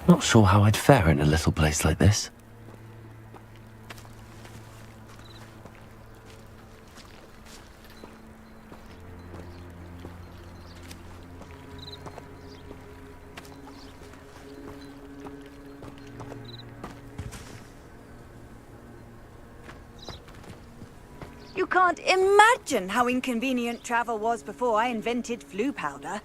Not sure how I'd fare in a little place like this. You can't imagine how inconvenient travel was before I invented flu powder.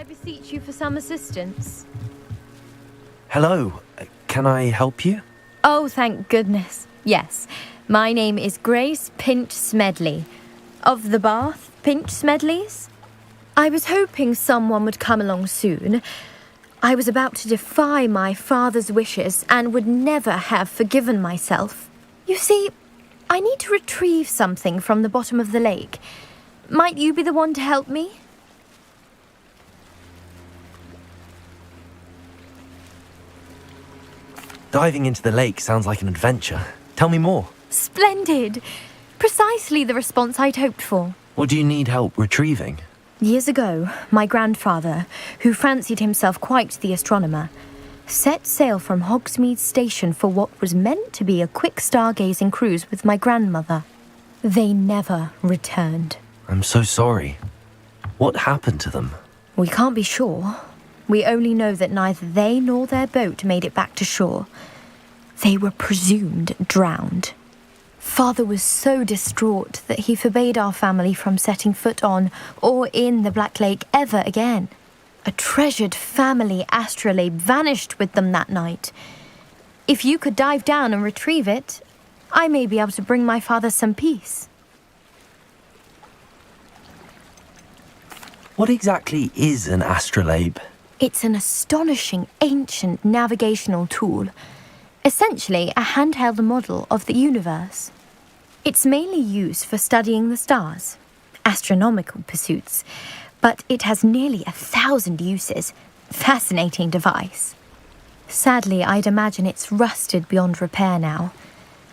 Beseech you for some assistance. Hello, can I help you? Oh, thank goodness. Yes, my name is Grace Pinch Smedley, of the Bath Pinch Smedleys. I was hoping someone would come along soon. I was about to defy my father's wishes and would never have forgiven myself. You see, I need to retrieve something from the bottom of the lake. Might you be the one to help me? Diving into the lake sounds like an adventure. Tell me more. Splendid! Precisely the response I'd hoped for. What do you need help retrieving? Years ago, my grandfather, who fancied himself quite the astronomer, set sail from Hogsmeade Station for what was meant to be a quick stargazing cruise with my grandmother. They never returned. I'm so sorry. What happened to them? We can't be sure. We only know that neither they nor their boat made it back to shore. They were presumed drowned. Father was so distraught that he forbade our family from setting foot on or in the Black Lake ever again. A treasured family astrolabe vanished with them that night. If you could dive down and retrieve it, I may be able to bring my father some peace. What exactly is an astrolabe? It's an astonishing ancient navigational tool, essentially a handheld model of the universe. It's mainly used for studying the stars, astronomical pursuits, but it has nearly 1,000 uses. Fascinating device. Sadly, I'd imagine it's rusted beyond repair now.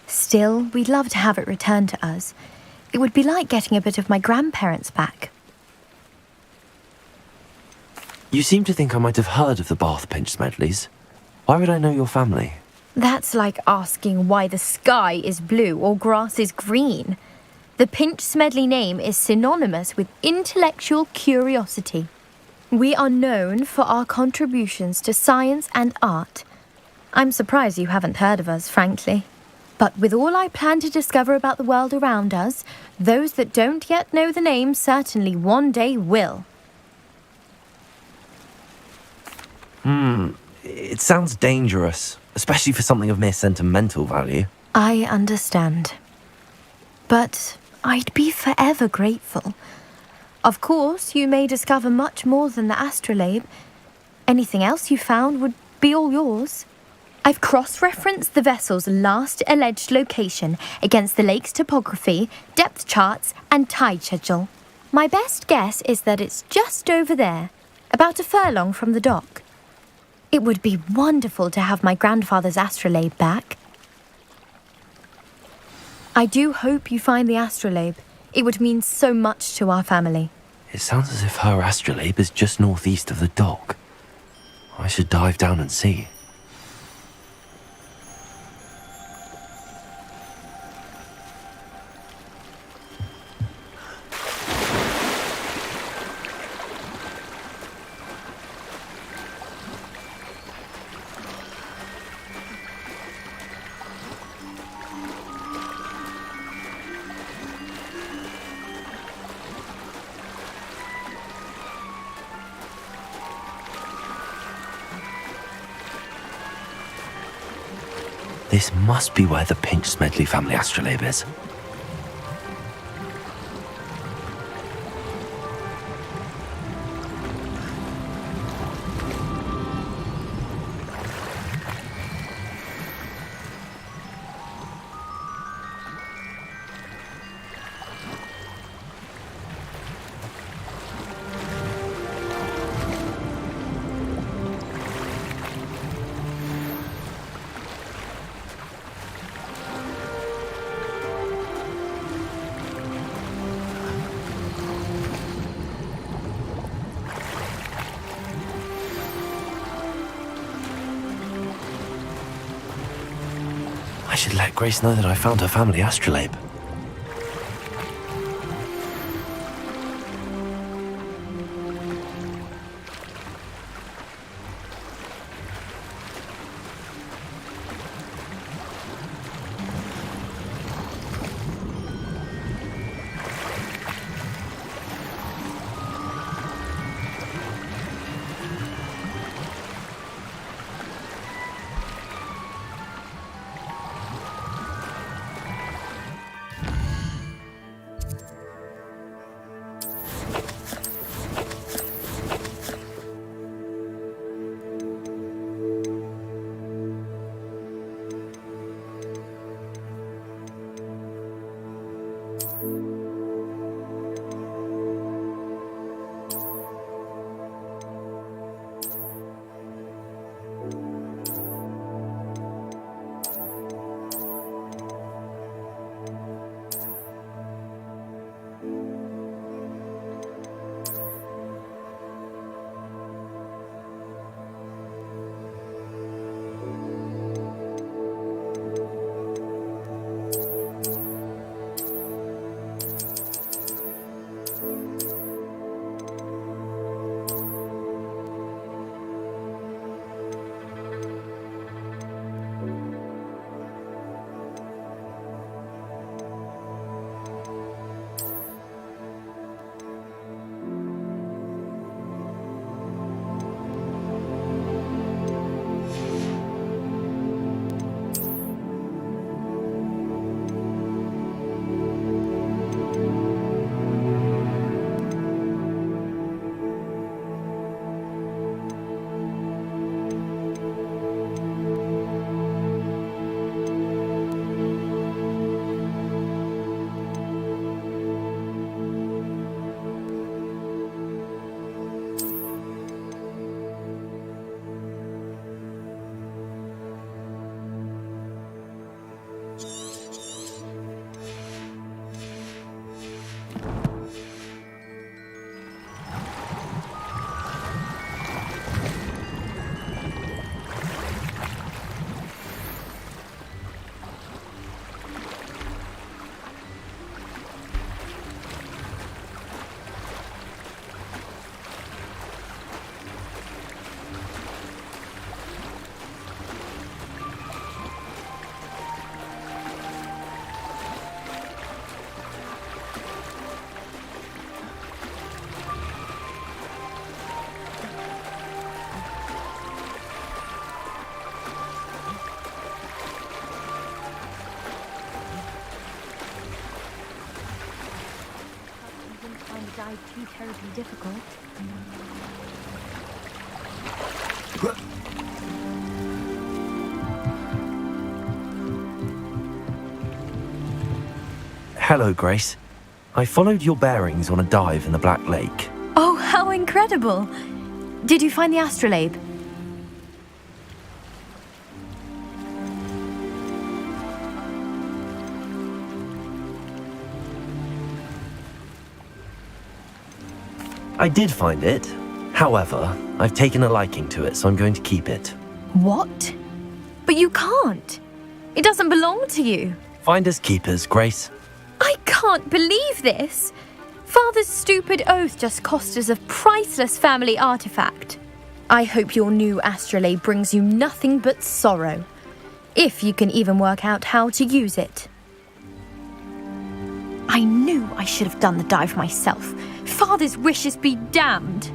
Still, we'd love to have it returned to us. It would be like getting a bit of my grandparents back. You seem to think I might have heard of the Bath Pinch Smedleys. Why would I know your family? That's like asking why the sky is blue or grass is green. The Pinch Smedley name is synonymous with intellectual curiosity. We are known for our contributions to science and art. I'm surprised you haven't heard of us, frankly. But with all I plan to discover about the world around us, those that don't yet know the name certainly one day will. It sounds dangerous, especially for something of mere sentimental value. I understand. But I'd be forever grateful. Of course, you may discover much more than the astrolabe. Anything else you found would be all yours. I've cross-referenced the vessel's last alleged location against the lake's topography, depth charts, and tide schedule. My best guess is that it's just over there, about a furlong from the dock. It would be wonderful to have my grandfather's astrolabe back. I do hope you find the astrolabe. It would mean so much to our family. It sounds as if her astrolabe is just northeast of the dock. I should dive down and see. This must be where the Pinch Smedley family astrolabe is. I should let Grace know that I found her family astrolabe. Dive too terribly difficult. Hello, Grace. I followed your bearings on a dive in the Black Lake. Oh, how incredible! Did you find the astrolabe? I did find it. However, I've taken a liking to it, so I'm going to keep it. What? But you can't. It doesn't belong to you. Finders keepers, Grace. I can't believe this. Father's stupid oath just cost us a priceless family artifact. I hope your new astrolabe brings you nothing but sorrow. If you can even work out how to use it. I knew I should have done the dive myself. Father's wishes be damned.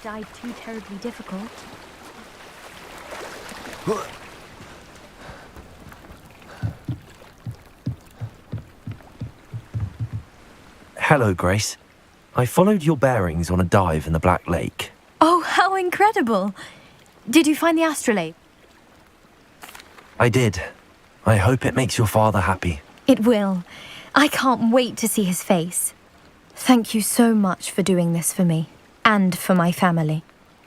dive too terribly difficult. Hello, Grace. I followed your bearings on a dive in the Black Lake. Oh, how incredible! Did you find the astrolabe? I did. I hope it makes your father happy. It will. I can't wait to see his face. Thank you so much for doing this for me, and for my family.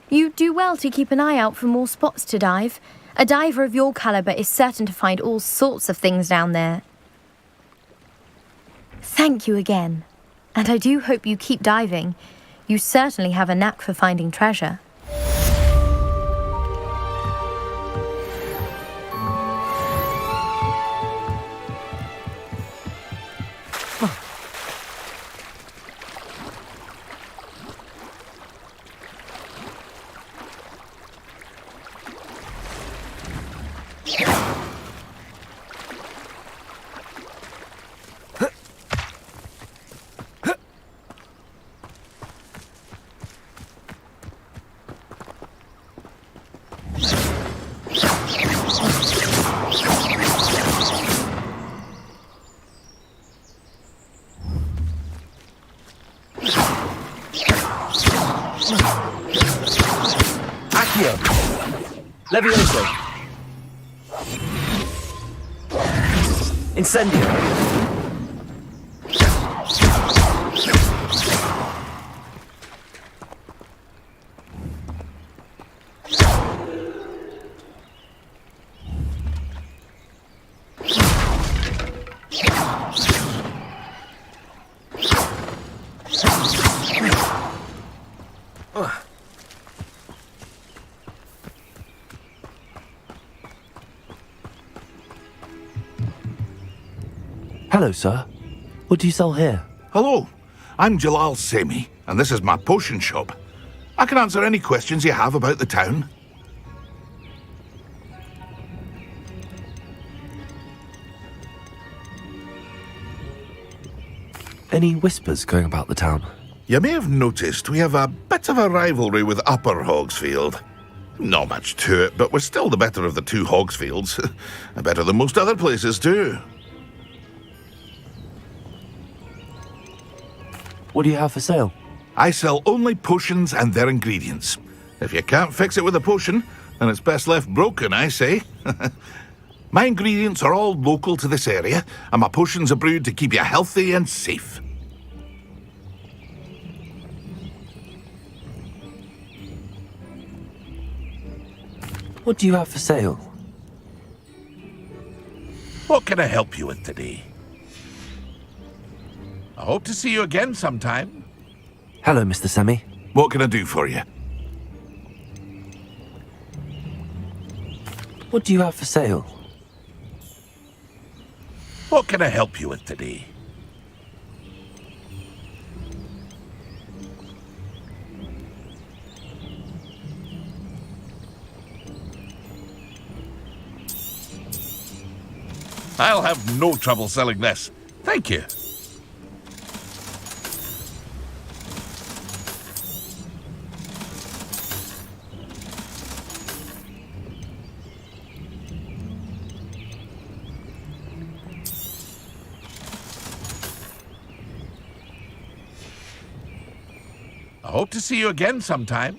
You do well to keep an eye out for more spots to dive. A diver of your caliber is certain to find all sorts of things down there. Thank you again. And I do hope you keep diving. You certainly have a knack for finding treasure. Accio! Levioso! Incendio! Hello, sir. What do you sell here? Hello, I'm Jalal Semi, and this is my potion shop. I can answer any questions you have about the town. Any whispers going about the town? You may have noticed we have a bit of a rivalry with Upper Hogsfield. Not much to it, but we're still the better of the two Hogsfields. Better than most other places, too. What do you have for sale? I sell only potions and their ingredients. If you can't fix it with a potion, then it's best left broken, I say. My ingredients are all local to this area, and my potions are brewed to keep you healthy and safe. What do you have for sale? What can I help you with today? I hope to see you again sometime. Hello, Mr. Semi. What can I do for you? What do you have for sale? What can I help you with today? I'll have no trouble selling this. Thank you. I hope to see you again sometime.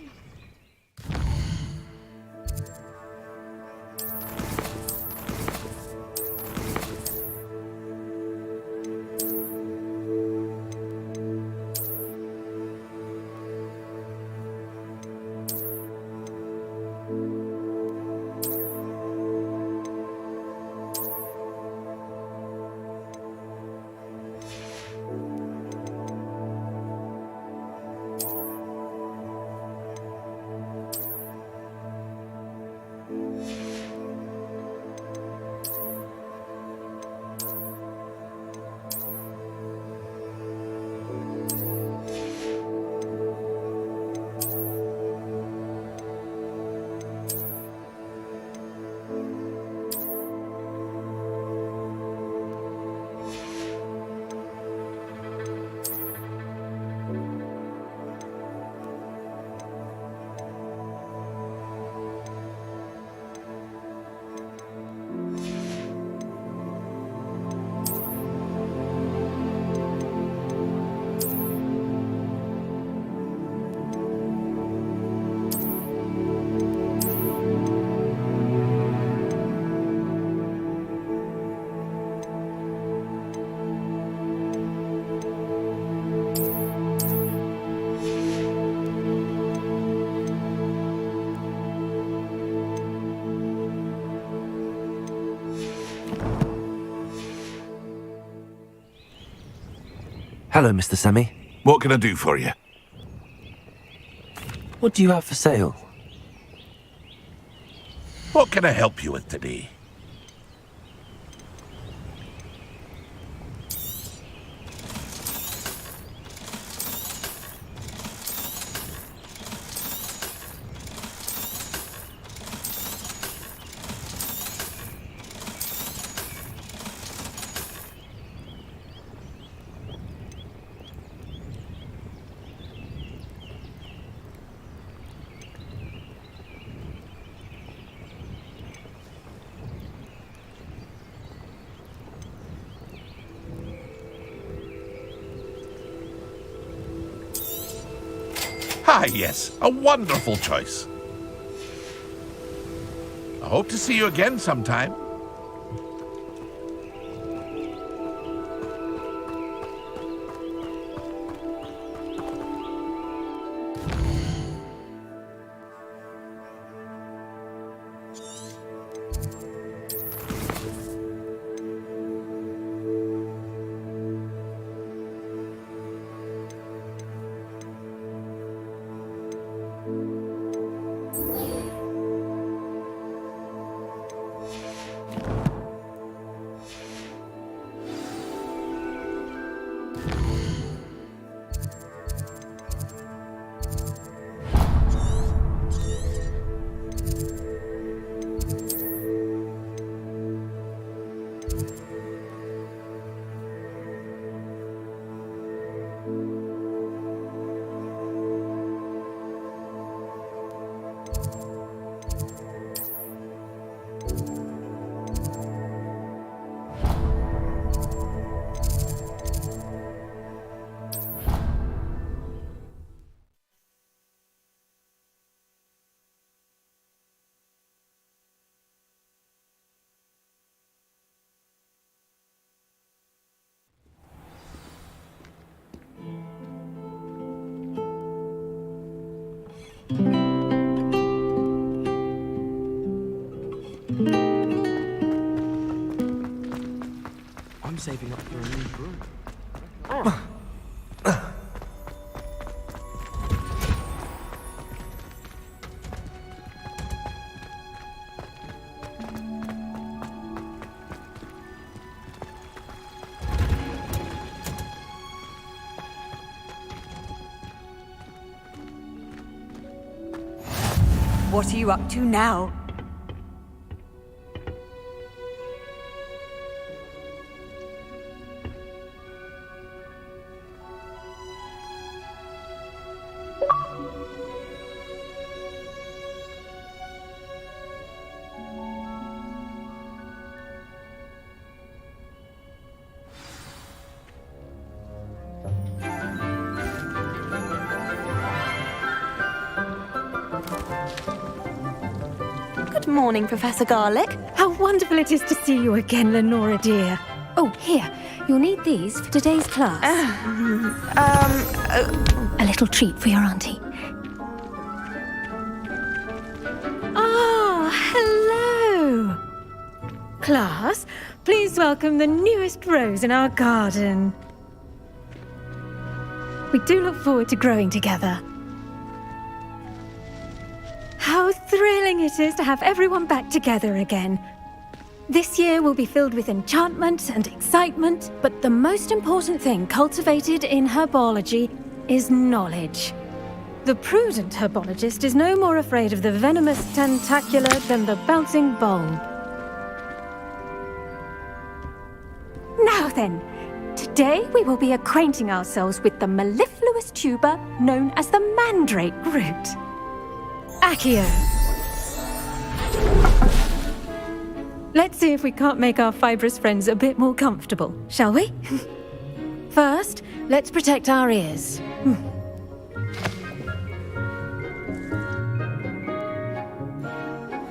Hello, Mr. Semi. What can I do for you? What do you have for sale? What can I help you with today? Ah, yes, a wonderful choice. I hope to see you again sometime. I'm saving up for a new broom. What are you up to now? Good morning, Professor Garlic. How wonderful it is to see you again, Lenora dear. Oh, here. You'll need these for today's class. A little treat for your auntie. Ah, hello. Class, please welcome the newest rose in our garden. We do look forward to growing together. How thrilling it is to have everyone back together again. This year will be filled with enchantment and excitement, but the most important thing cultivated in herbology is knowledge. The prudent herbologist is no more afraid of the venomous tentacula than the bouncing bulb. Now then, today we will be acquainting ourselves with the mellifluous tuber known as the mandrake root. Accio. Let's see if we can't make our fibrous friends a bit more comfortable, shall we? First, let's protect our ears.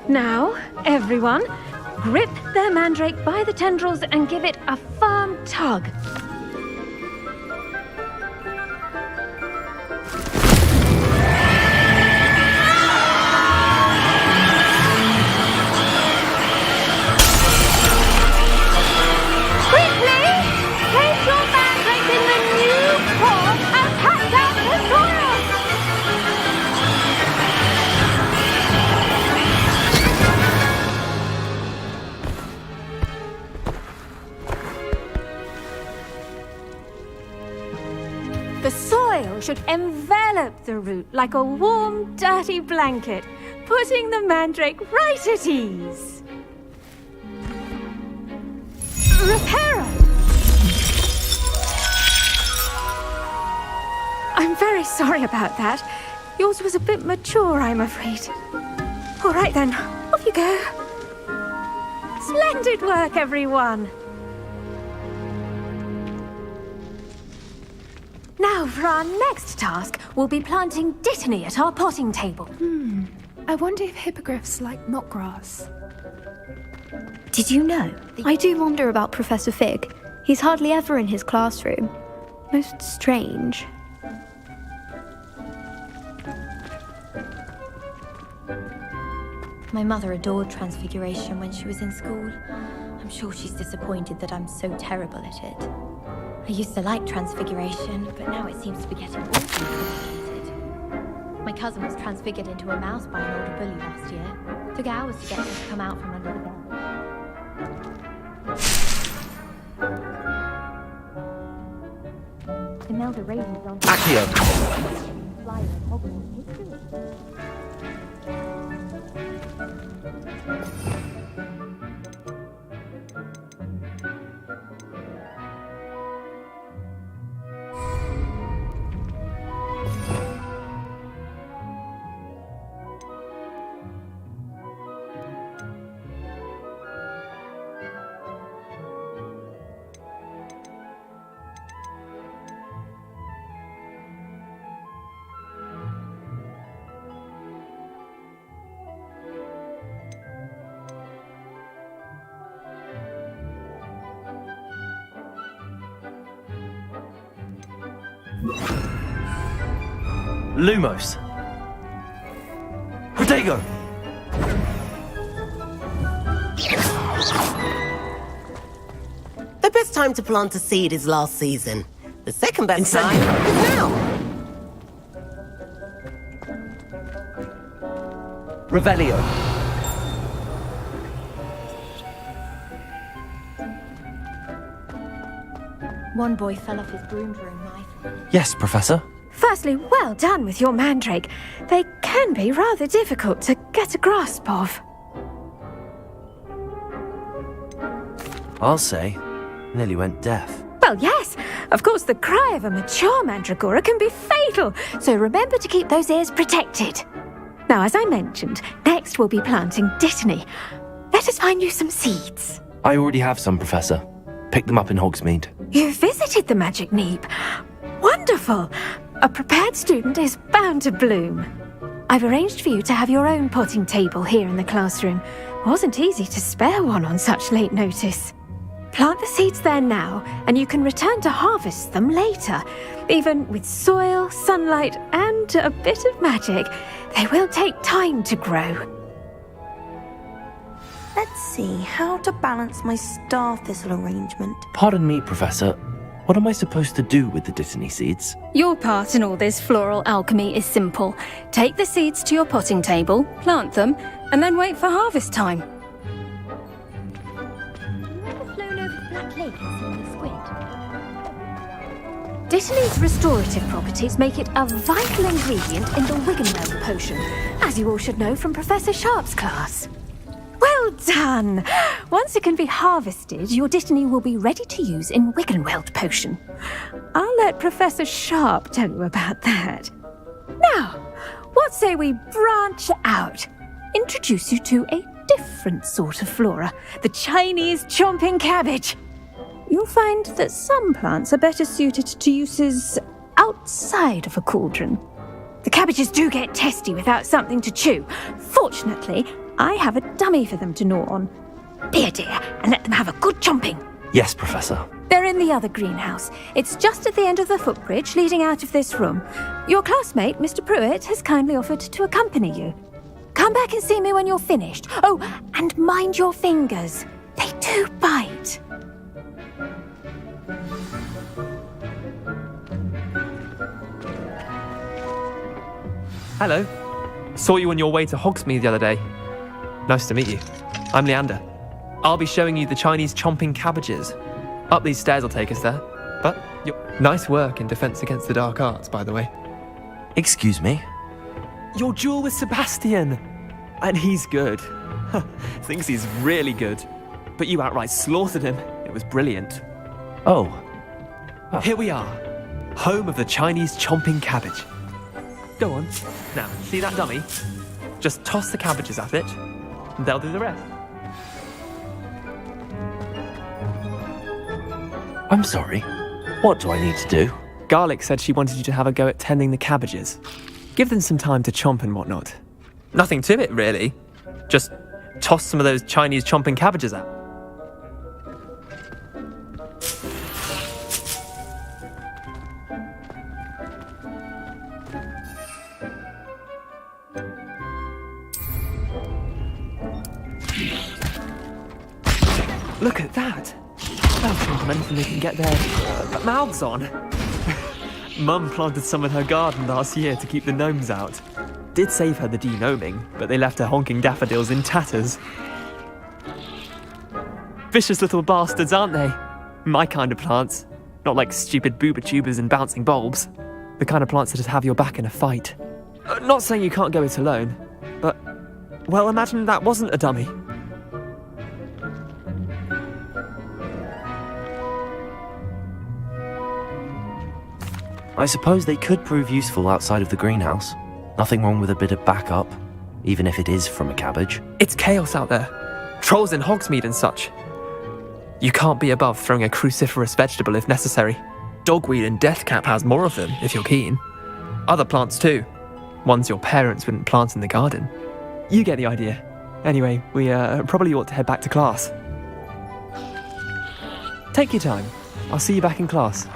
Now, everyone, grip their mandrake by the tendrils and give it a firm tug. Quickly! Place your mandrake in the new soil should envelop the root like a warm, dirty blanket, putting the mandrake right at ease. Reparo! I'm very sorry about that. Yours was a bit mature, I'm afraid. All right then, off you go. Splendid work, everyone. Now, for our next task, we'll be planting dittany at our potting table. I wonder if hippogriffs like knotgrass. Did you know? I do wonder about Professor Fig. He's hardly ever in his classroom. Most strange. My mother adored Transfiguration when she was in school. I'm sure she's disappointed that I'm so terrible at it. I used to like Transfiguration, but now it seems to be getting awfully complicated. My cousin was transfigured into a mouse by an older bully last year. It took hours to get him to come out from under the bed. Imelda Raven's on Accio! flyer in Hogwarts history. Lumos! Protego! The best time to plant a seed is last season. The second best time is now. Revelio! One boy fell off his broom during knife. Yes, Professor. Firstly, well done with your mandrake. They can be rather difficult to get a grasp of. I'll say, nearly went deaf. Well, yes. Of course, the cry of a mature mandragora can be fatal, so remember to keep those ears protected. Now, as I mentioned, next we'll be planting dittany. Let us find you some seeds. I already have some, Professor. Picked them up in Hogsmeade. You visited the Magic Neep. Wonderful. A prepared student is bound to bloom. I've arranged for you to have your own potting table here in the classroom. Wasn't easy to spare one on such late notice. Plant the seeds there now, and you can return to harvest them later. Even with soil, sunlight, and a bit of magic, they will take time to grow. Let's see how to balance my star thistle arrangement. Pardon me, Professor. What am I supposed to do with the dittany seeds? Your part in all this floral alchemy is simple. Take the seeds to your potting table, plant them, and then wait for harvest time. Ever flown over the Black Lake and seen the squid? Dittany's restorative properties make it a vital ingredient in the Wiggenweld potion, as you all should know from Professor Sharp's class. Well done! Once it can be harvested, your dittany will be ready to use in Wiggenweld potion. I'll let Professor Sharp tell you about that. Now, what say we branch out? Introduce you to a different sort of flora, the Chinese chomping cabbage. You'll find that some plants are better suited to uses outside of a cauldron. The cabbages do get testy without something to chew. Fortunately, I have a dummy for them to gnaw on. Be a dear and let them have a good chomping. Yes, Professor. They're in the other greenhouse. It's just at the end of the footbridge leading out of this room. Your classmate, Mr. Pruitt, has kindly offered to accompany you. Come back and see me when you're finished. Oh, and mind your fingers. They do bite. Hello. Saw you on your way to Hogsmeade the other day. Nice to meet you. I'm Leander. I'll be showing you the Chinese chomping cabbages. Up these stairs will take us there. But nice work in Defense Against the Dark Arts, by the way. Excuse me? Your duel with Sebastian! And he's good. Thinks he's really good. But you outright slaughtered him. It was brilliant. Oh. Here we are. Home of the Chinese chomping cabbage. Go on. Now, see that dummy? Just toss the cabbages at it, and they'll do the rest. I'm sorry. What do I need to do? Garlic said she wanted you to have a go at tending the cabbages. Give them some time to chomp and whatnot. Nothing to it, really. Just toss some of those Chinese chomping cabbages out. Look at that! They'll chomp on anything they can get their mouths on. Mum planted some in her garden last year to keep the gnomes out. Did save her the de-gnoming, but they left her honking daffodils in tatters. Vicious little bastards, aren't they? My kind of plants. Not like stupid booba tubers and bouncing bulbs. The kind of plants that'd have your back in a fight. Not saying you can't go it alone, but, well, imagine that wasn't a dummy. I suppose they could prove useful outside of the greenhouse. Nothing wrong with a bit of backup, even if it is from a cabbage. It's chaos out there. Trolls in Hogsmeade and such. You can't be above throwing a cruciferous vegetable if necessary. Dogweed and deathcap has more of them, if you're keen. Other plants too. Ones your parents wouldn't plant in the garden. You get the idea. Anyway, we probably ought to head back to class. Take your time. I'll see you back in class.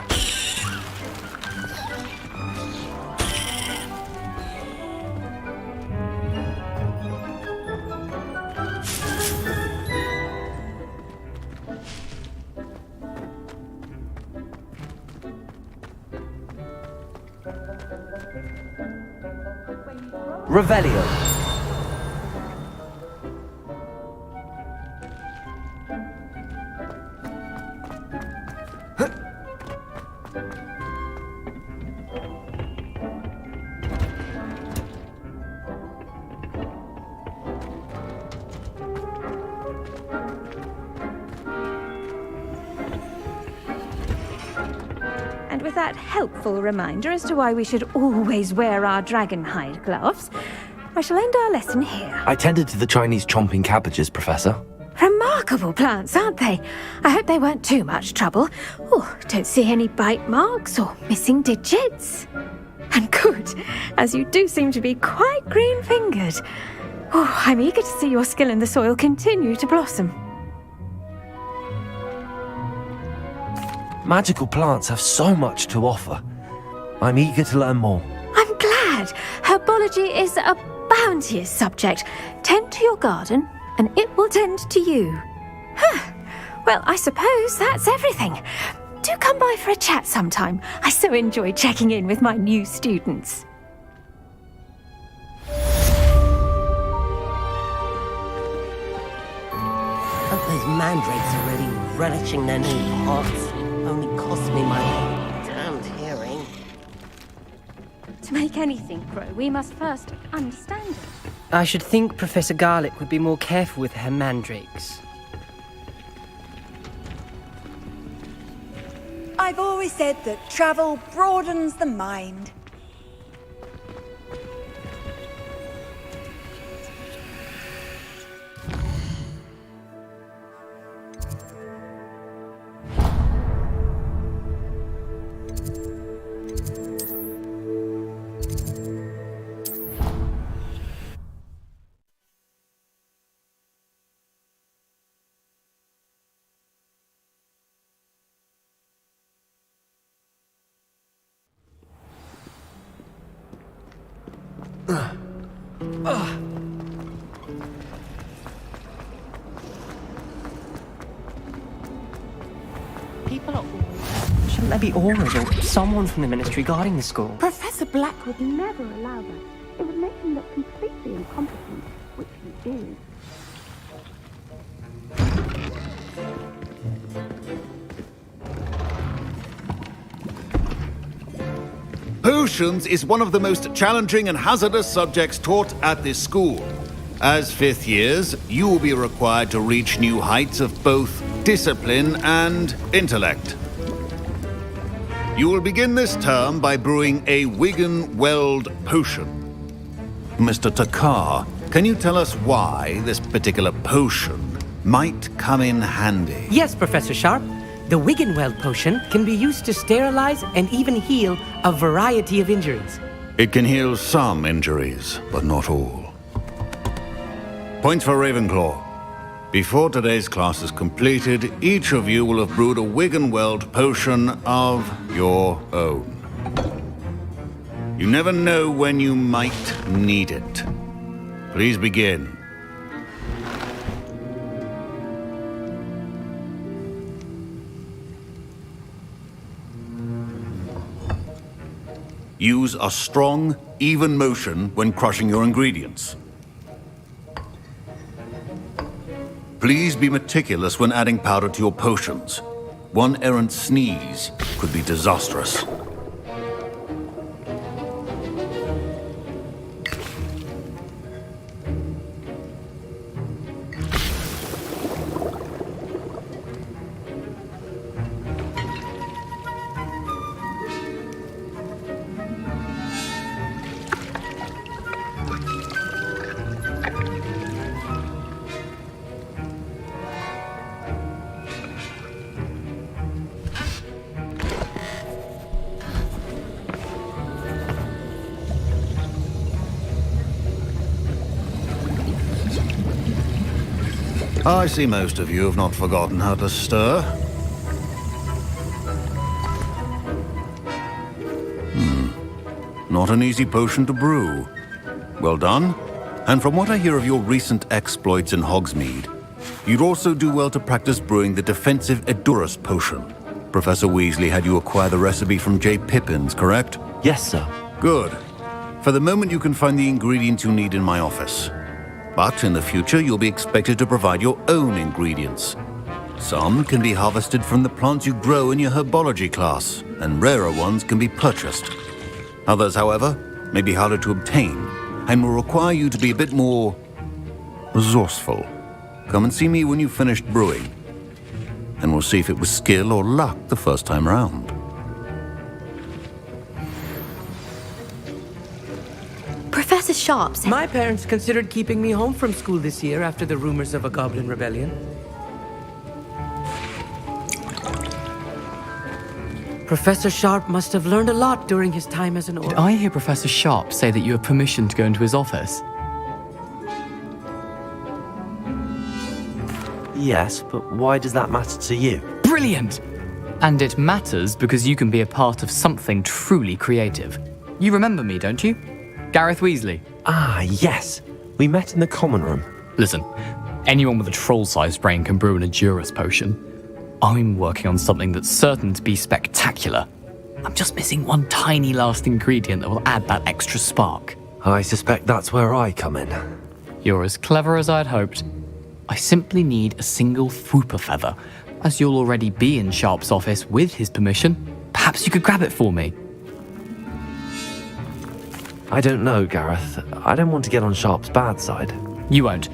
Revelio. And with that helpful reminder as to why we should always wear our dragon hide gloves, I shall end our lesson here. I tended to the Chinese chomping cabbages, Professor. Remarkable plants, aren't they? I hope they weren't too much trouble. Oh, don't see any bite marks or missing digits. And good, as you do seem to be quite green-fingered. Oh, I'm eager to see your skill in the soil continue to blossom. Magical plants have so much to offer. I'm eager to learn more. I'm glad. Herbology is a bounteous subject. Tend to your garden, and it will tend to you. Well, I suppose that's everything. Do come by for a chat sometime. I so enjoy checking in with my new students. Hope those mandrakes are really relishing their new pots. Only cost me my damned hearing. To make anything grow, we must first understand it. I should think Professor Garlic would be more careful with her mandrakes. I've always said that travel broadens the mind. People are always... Shouldn't there be aurors or someone from the ministry guarding the school? Professor Black would never allow that. It would make him look completely incompetent, which he is. Potions is one of the most challenging and hazardous subjects taught at this school. As fifth years, you will be required to reach new heights of both discipline and intellect. You will begin this term by brewing a Wigan-Weld potion. Mr. Takar, can you tell us why this particular potion might come in handy? Yes, Professor Sharp. The Wigan-Weld potion can be used to sterilize and even heal a variety of injuries. It can heal some injuries, but not all. Points for Ravenclaw. Before today's class is completed, each of you will have brewed a Wigan-Weld potion of your own. You never know when you might need it. Please begin. Use a strong, even motion when crushing your ingredients. Please be meticulous when adding powder to your potions. One errant sneeze could be disastrous. I see most of you have not forgotten how to stir. Not an easy potion to brew. Well done. And from what I hear of your recent exploits in Hogsmeade, you'd also do well to practice brewing the defensive Edurus potion. Professor Weasley had you acquire the recipe from J. Pippins, correct? Yes, sir. Good. For the moment, you can find the ingredients you need in my office. But in the future, you'll be expected to provide your own ingredients. Some can be harvested from the plants you grow in your herbology class, and rarer ones can be purchased. Others, however, may be harder to obtain, and will require you to be a bit more resourceful. Come and see me when you've finished brewing, and we'll see if it was skill or luck the first time round. Professor Sharp said... My parents considered keeping me home from school this year after the rumors of a goblin rebellion. Professor Sharp must have learned a lot during his time as an orc. Did I hear Professor Sharp say that you have permission to go into his office? Yes, but why does that matter to you? Brilliant! And it matters because you can be a part of something truly creative. You remember me, don't you? Gareth Weasley. Ah, yes. We met in the common room. Listen, anyone with a troll-sized brain can brew an Edurus potion. I'm working on something that's certain to be spectacular. I'm just missing one tiny last ingredient that will add that extra spark. I suspect that's where I come in. You're as clever as I'd hoped. I simply need a single Fwooper feather. As you'll already be in Sharp's office with his permission, perhaps you could grab it for me. I don't know, Gareth. I don't want to get on Sharp's bad side. You won't.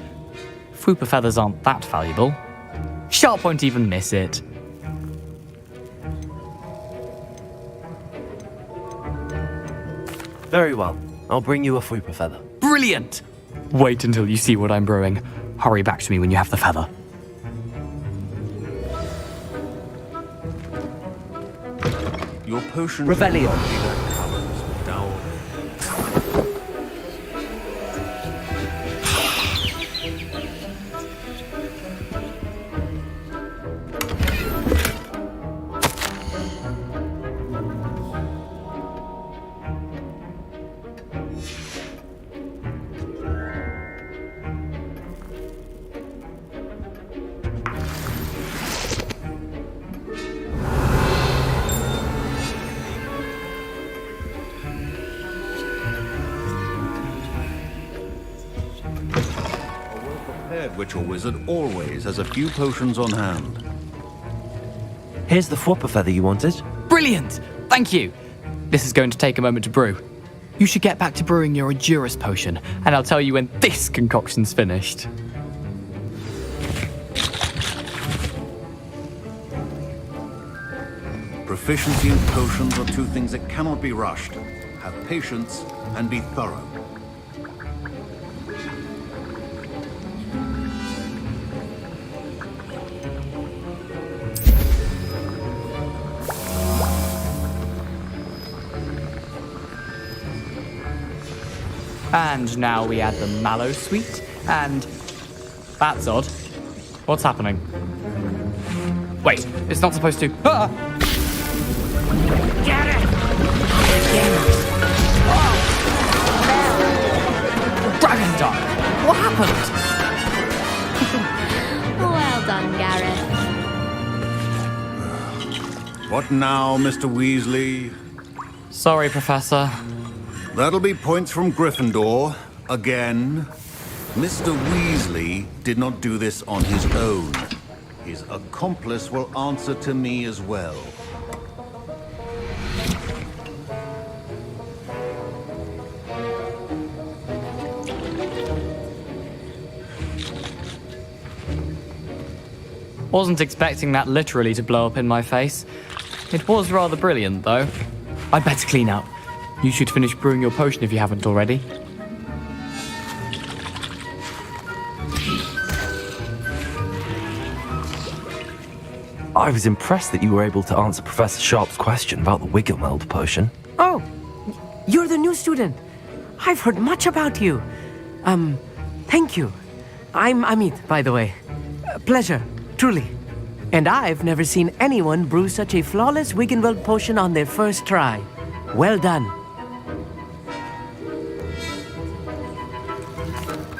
Fwooper feathers aren't that valuable. Sharp won't even miss it. Very well. I'll bring you a Fwooper feather. Brilliant! Wait until you see what I'm brewing. Hurry back to me when you have the feather. Your potion... Rebellion. Witcher wizard always has a few potions on hand. Here's the Fwooper feather you wanted. Brilliant! Thank you. This is going to take a moment to brew. You should get back to brewing your Endurance potion, and I'll tell you when this concoction's finished. Proficiency and potions are two things that cannot be rushed. Have patience and be thorough. And now we add the mallow sweet, and... That's odd. What's happening? Wait, it's not supposed to... Ah! Get it! Dragon Dog! What happened? Well done, Gareth. What now, Mr. Weasley? Sorry, Professor. That'll be points from Gryffindor. Again. Mr. Weasley did not do this on his own. His accomplice will answer to me as well. Wasn't expecting that literally to blow up in my face. It was rather brilliant, though. I'd better clean up. You should finish brewing your potion if you haven't already. I was impressed that you were able to answer Professor Sharp's question about the Wiggenweld potion. Oh, you're the new student. I've heard much about you. Thank you. I'm Amit, by the way. Pleasure, truly. And I've never seen anyone brew such a flawless Wiggenweld potion on their first try. Well done.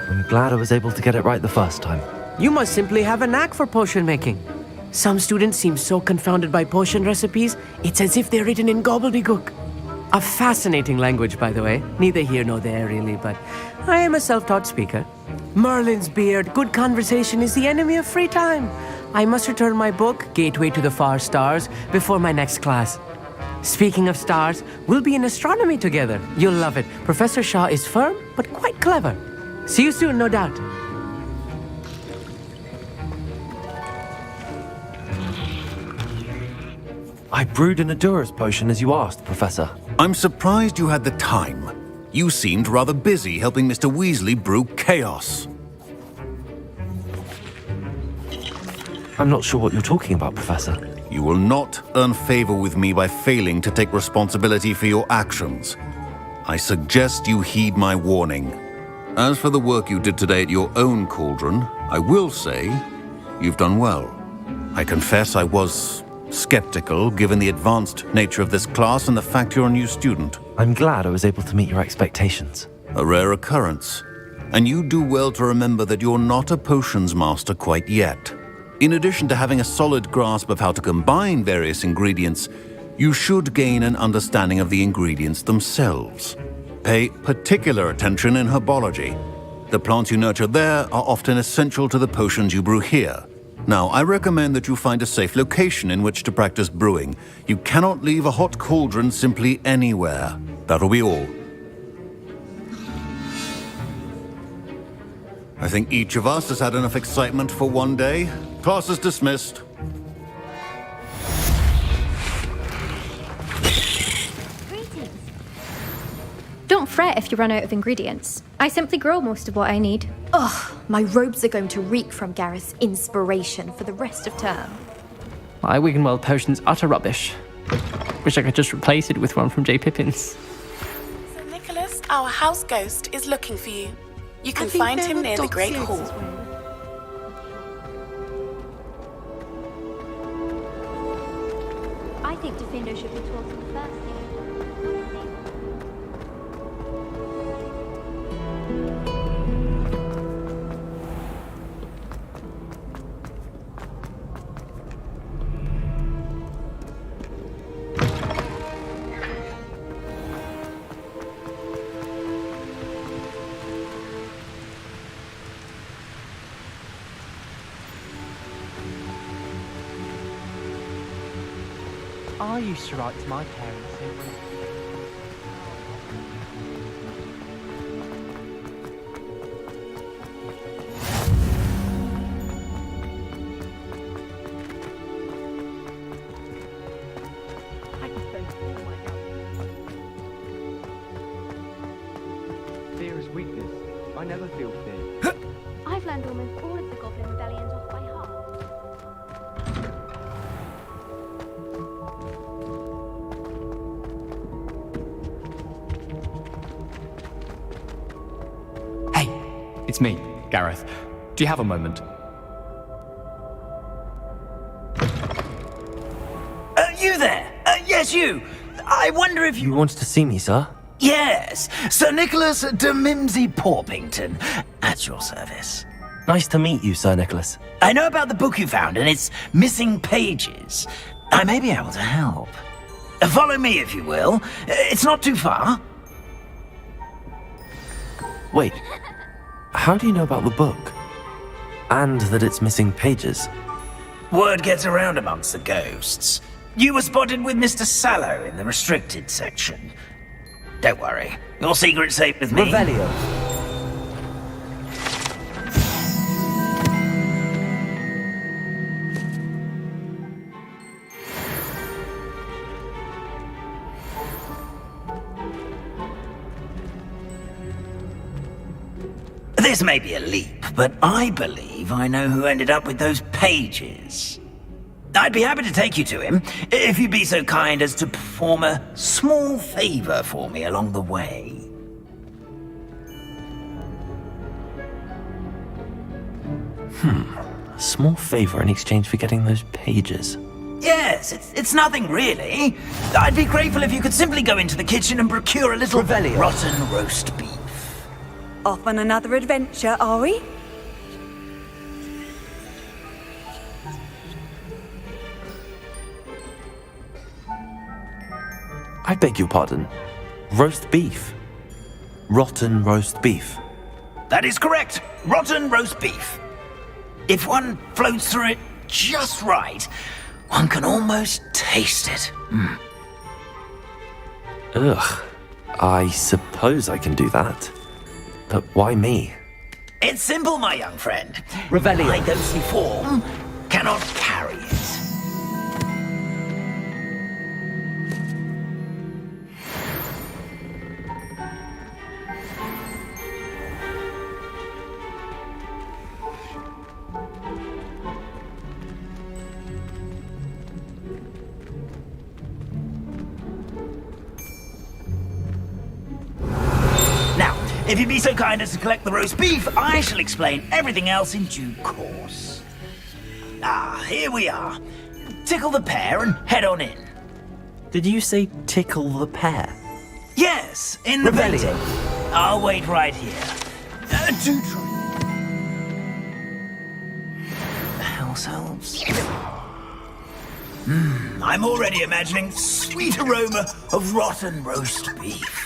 I'm glad I was able to get it right the first time. You must simply have a knack for potion making. Some students seem so confounded by potion recipes, it's as if they're written in gobbledygook. A fascinating language, by the way. Neither here nor there, really, but I am a self-taught speaker. Merlin's beard, good conversation is the enemy of free time. I must return my book, Gateway to the Far Stars, before my next class. Speaking of stars, we'll be in astronomy together. You'll love it. Professor Shaw is firm, but quite clever. See you soon, no doubt. I brewed an Endurance potion as you asked, Professor. I'm surprised you had the time. You seemed rather busy helping Mr. Weasley brew chaos. I'm not sure what you're talking about, Professor. You will not earn favor with me by failing to take responsibility for your actions. I suggest you heed my warning. As for the work you did today at your own cauldron, I will say you've done well. I confess I was skeptical given the advanced nature of this class and the fact you're a new student. I'm glad I was able to meet your expectations. A rare occurrence. And you do well to remember that you're not a potions master quite yet. In addition to having a solid grasp of how to combine various ingredients, you should gain an understanding of the ingredients themselves. Pay particular attention in herbology. The plants you nurture there are often essential to the potions you brew here. Now, I recommend that you find a safe location in which to practice brewing. You cannot leave a hot cauldron simply anywhere. That'll be all. I think each of us has had enough excitement for one day. Class is dismissed. Don't fret if you run out of ingredients. I simply grow most of what I need. Ugh, my robes are going to reek from Gareth's inspiration for the rest of term. My Wiggenweld potion's utter rubbish. Wish I could just replace it with one from J. Pippin's. Sir Nicholas, our house ghost, is looking for you. You can find him near the Great Hall. I think Defendo should be taught him first. I used to write to my parents saying never feel fear. I've learned almost all of the Goblin rebellions off by heart. Hey, it's me, Gareth. Do you have a moment? You there? Yes, you. I wonder if You wanted to see me, sir? Yes, Sir Nicholas de Mimsy Porpington, at your service. Nice to meet you, Sir Nicholas. I know about the book you found and its missing pages. I may be able to help. Follow me, if you will. It's not too far. Wait, how do you know about the book? And that it's missing pages? Word gets around amongst the ghosts. You were spotted with Mr. Sallow in the restricted section. Don't worry, your secret's safe with me. Revelio. This may be a leap, but I believe I know who ended up with those pages. I'd be happy to take you to him, if you'd be so kind as to perform a small favor for me along the way. A small favor in exchange for getting those pages. Yes, it's nothing really. I'd be grateful if you could simply go into the kitchen and procure a little rotten roast beef. Off on another adventure, are we? I beg your pardon. Roast beef. Rotten roast beef. That is correct. Rotten roast beef. If one floats through it just right, one can almost taste it. Ugh. I suppose I can do that. But why me? It's simple, my young friend. Revelio. My ghostly form cannot carry it. If you'd be so kind as to collect the roast beef, I shall explain everything else in due course. Ah, here we are. Tickle the pear and head on in. Did you say tickle the pear? Yes, in the painting. I'll wait right here. Do try. House elves. I'm already imagining sweet aroma of rotten roast beef.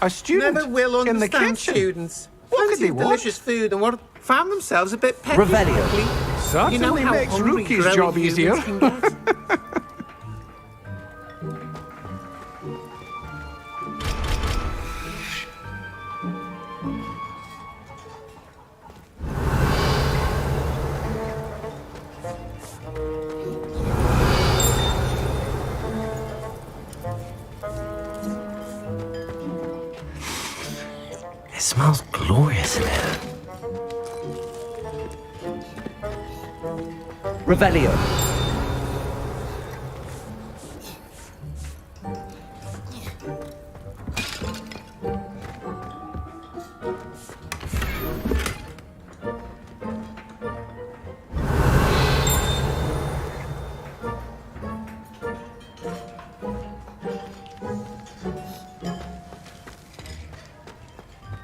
A student Never will in the understand kitchen. students. What could Fancy they want? delicious food and what found themselves a bit pecky. Revelio. frankly. Certainly You know how makes hungry Rookie's growing job humans easier. can get? It smells glorious in here. Revelio.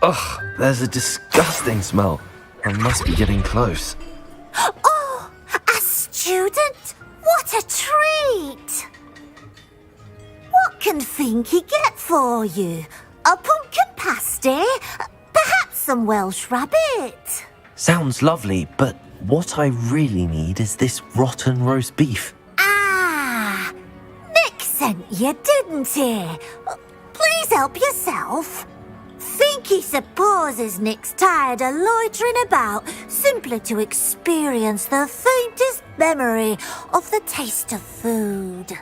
Ugh, there's a disgusting smell. I must be getting close. Oh, a student? What a treat! What can Finky get for you? A pumpkin pasty? Perhaps some Welsh rabbit? Sounds lovely, but what I really need is this rotten roast beef. Ah, Nick sent you, didn't he? Please help yourself. Finky supposes Nick's tired of loitering about simply to experience the faintest memory of the taste of food.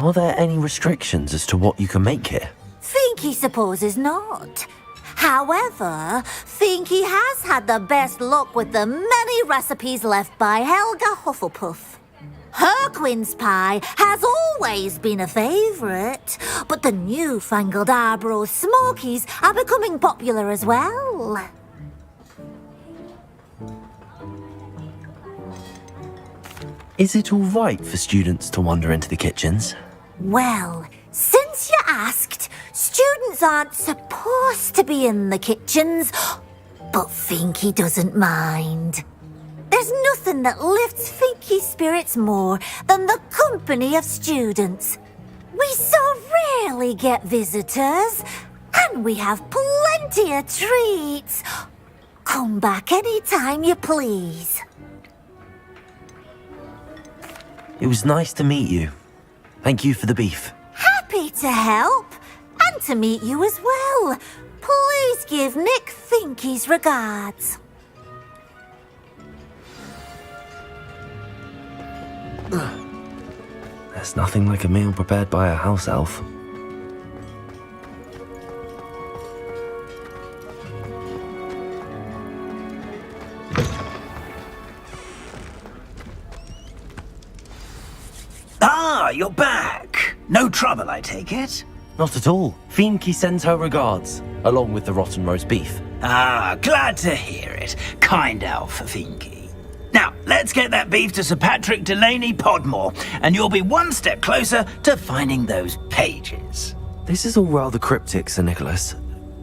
Are there any restrictions as to what you can make here? Finky supposes not. However, Finky has had the best luck with the many recipes left by Helga Hufflepuff. Her quince pie has always been a favourite, but the newfangled Arborough Smokies are becoming popular as well. Is it all right for students to wander into the kitchens? Well, since you asked, students aren't supposed to be in the kitchens, but Finky doesn't mind. There's nothing that lifts Finky's spirits more than the company of students. We so rarely get visitors, and we have plenty of treats. Come back any time you please. It was nice to meet you. Thank you for the beef. Happy to help, and to meet you as well. Please give Nick Finky's regards. There's nothing like a meal prepared by a house elf. Ah, you're back. No trouble, I take it? Not at all. Finky sends her regards, along with the rotten roast beef. Ah, glad to hear it. Kind elf, Finky. Now, let's get that beef to Sir Patrick Delaney Podmore, and you'll be one step closer to finding those pages. This is all rather cryptic, Sir Nicholas.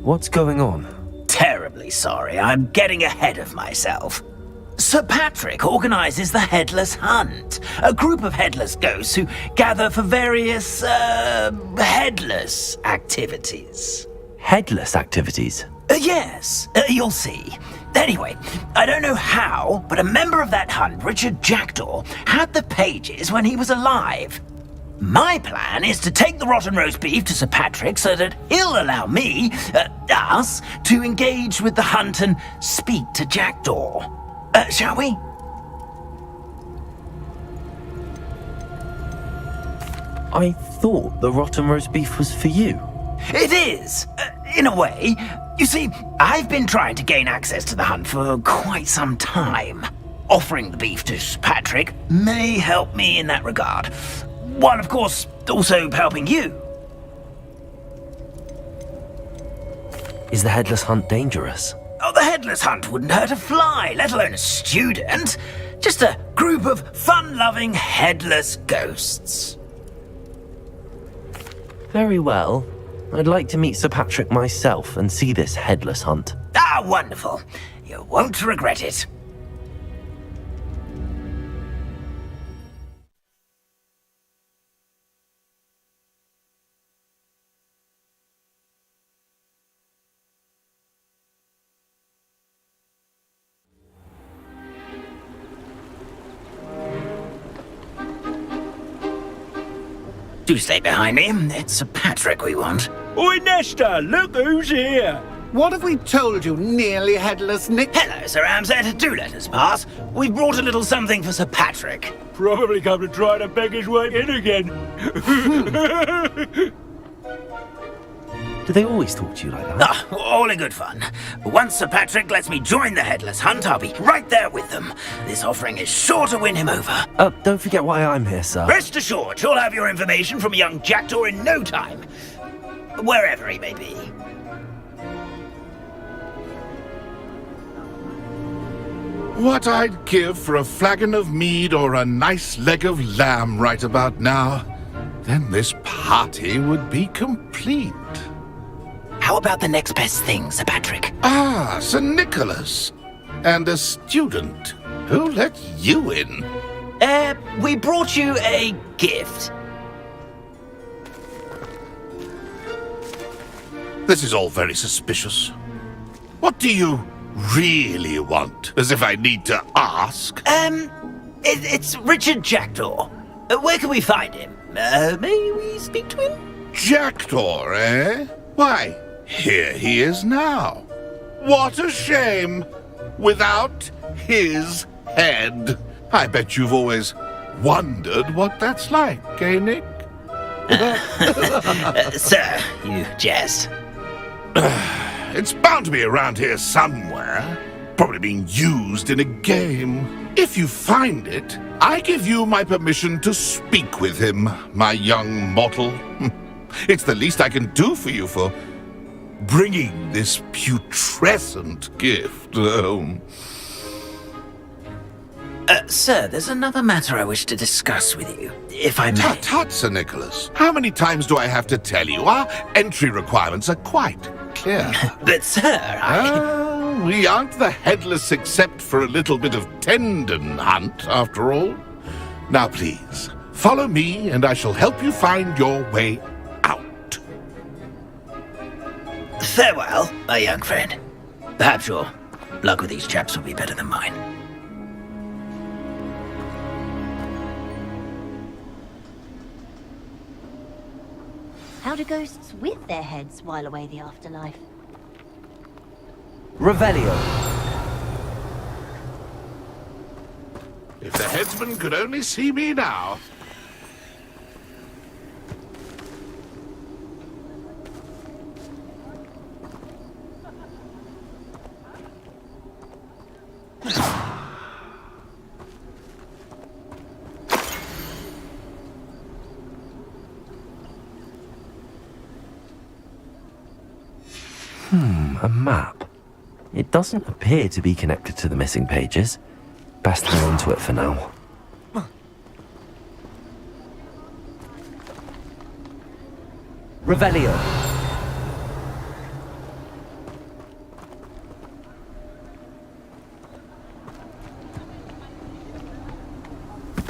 What's going on? Terribly sorry, I'm getting ahead of myself. Sir Patrick organises the Headless Hunt, a group of headless ghosts who gather for various, headless activities. Headless activities? Yes, you'll see. Anyway, I don't know how, but a member of that hunt, Richard Jackdaw, had the pages when he was alive. My plan is to take the rotten roast beef to Sir Patrick so that he'll allow me, us, to engage with the hunt and speak to Jackdaw. Shall we? I thought the rotten roast beef was for you. It is, in a way. You see, I've been trying to gain access to the hunt for quite some time. Offering the beef to Sir Patrick may help me in that regard. While, of course, also helping you. Is the headless hunt dangerous? Oh, the Headless Hunt wouldn't hurt a fly, let alone a student. Just a group of fun-loving headless ghosts. Very well. I'd like to meet Sir Patrick myself and see this headless hunt. Ah, wonderful. You won't regret it. Do stay behind me. It's Sir Patrick we want. Oi, Nesta, look who's here. What have we told you, nearly headless Nick? Hello, Sir Ramsed. Do let us pass. We've brought a little something for Sir Patrick. Probably come to try to beg his way in again. Do they always talk to you like that? Ah, all in good fun. Once Sir Patrick lets me join the Headless Hunt, I'll be right there with them. This offering is sure to win him over. Don't forget why I'm here, sir. Rest assured, you'll have your information from young Jackdaw in no time. Wherever he may be. What I'd give for a flagon of mead or a nice leg of lamb right about now. Then this party would be complete. How about the next best thing, Sir Patrick? Ah, Sir Nicholas. And a student. Who let you in? We brought you a gift. This is all very suspicious. What do you really want? As if I need to ask. It's Richard Jackdaw. Where can we find him? May we speak to him? Jackdaw, eh? Why, here he is now. What a shame. Without his head. I bet you've always wondered what that's like, eh, Nick? Sir, you jest. It's bound to be around here somewhere. Probably being used in a game. If you find it, I give you my permission to speak with him, my young mortal. It's the least I can do for you for bringing this putrescent gift home. Sir, there's another matter I wish to discuss with you, if I may. Tut, tut, Sir Nicholas. How many times do I have to tell you? Our entry requirements are quite clear. But, sir, we aren't the headless except for a little bit of tendon hunt, after all. Now, please, follow me, and I shall help you find your way out. Farewell, my young friend. Perhaps your luck with these chaps will be better than mine. How do ghosts with their heads while away the afterlife? Revelio. If the headsman could only see me now. A map. It doesn't appear to be connected to the missing pages. Best hang on to it for now. Revelio.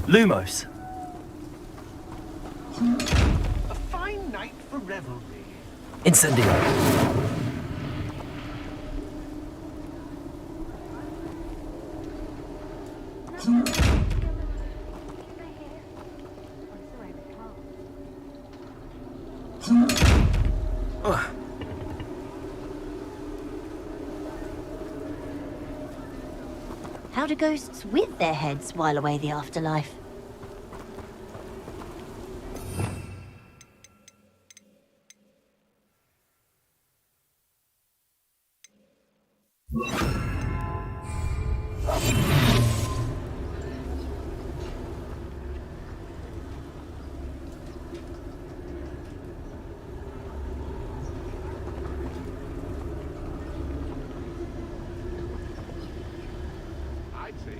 Lumos. A fine night for revelry. Incendio. How do ghosts with their heads while away the afterlife? I'd say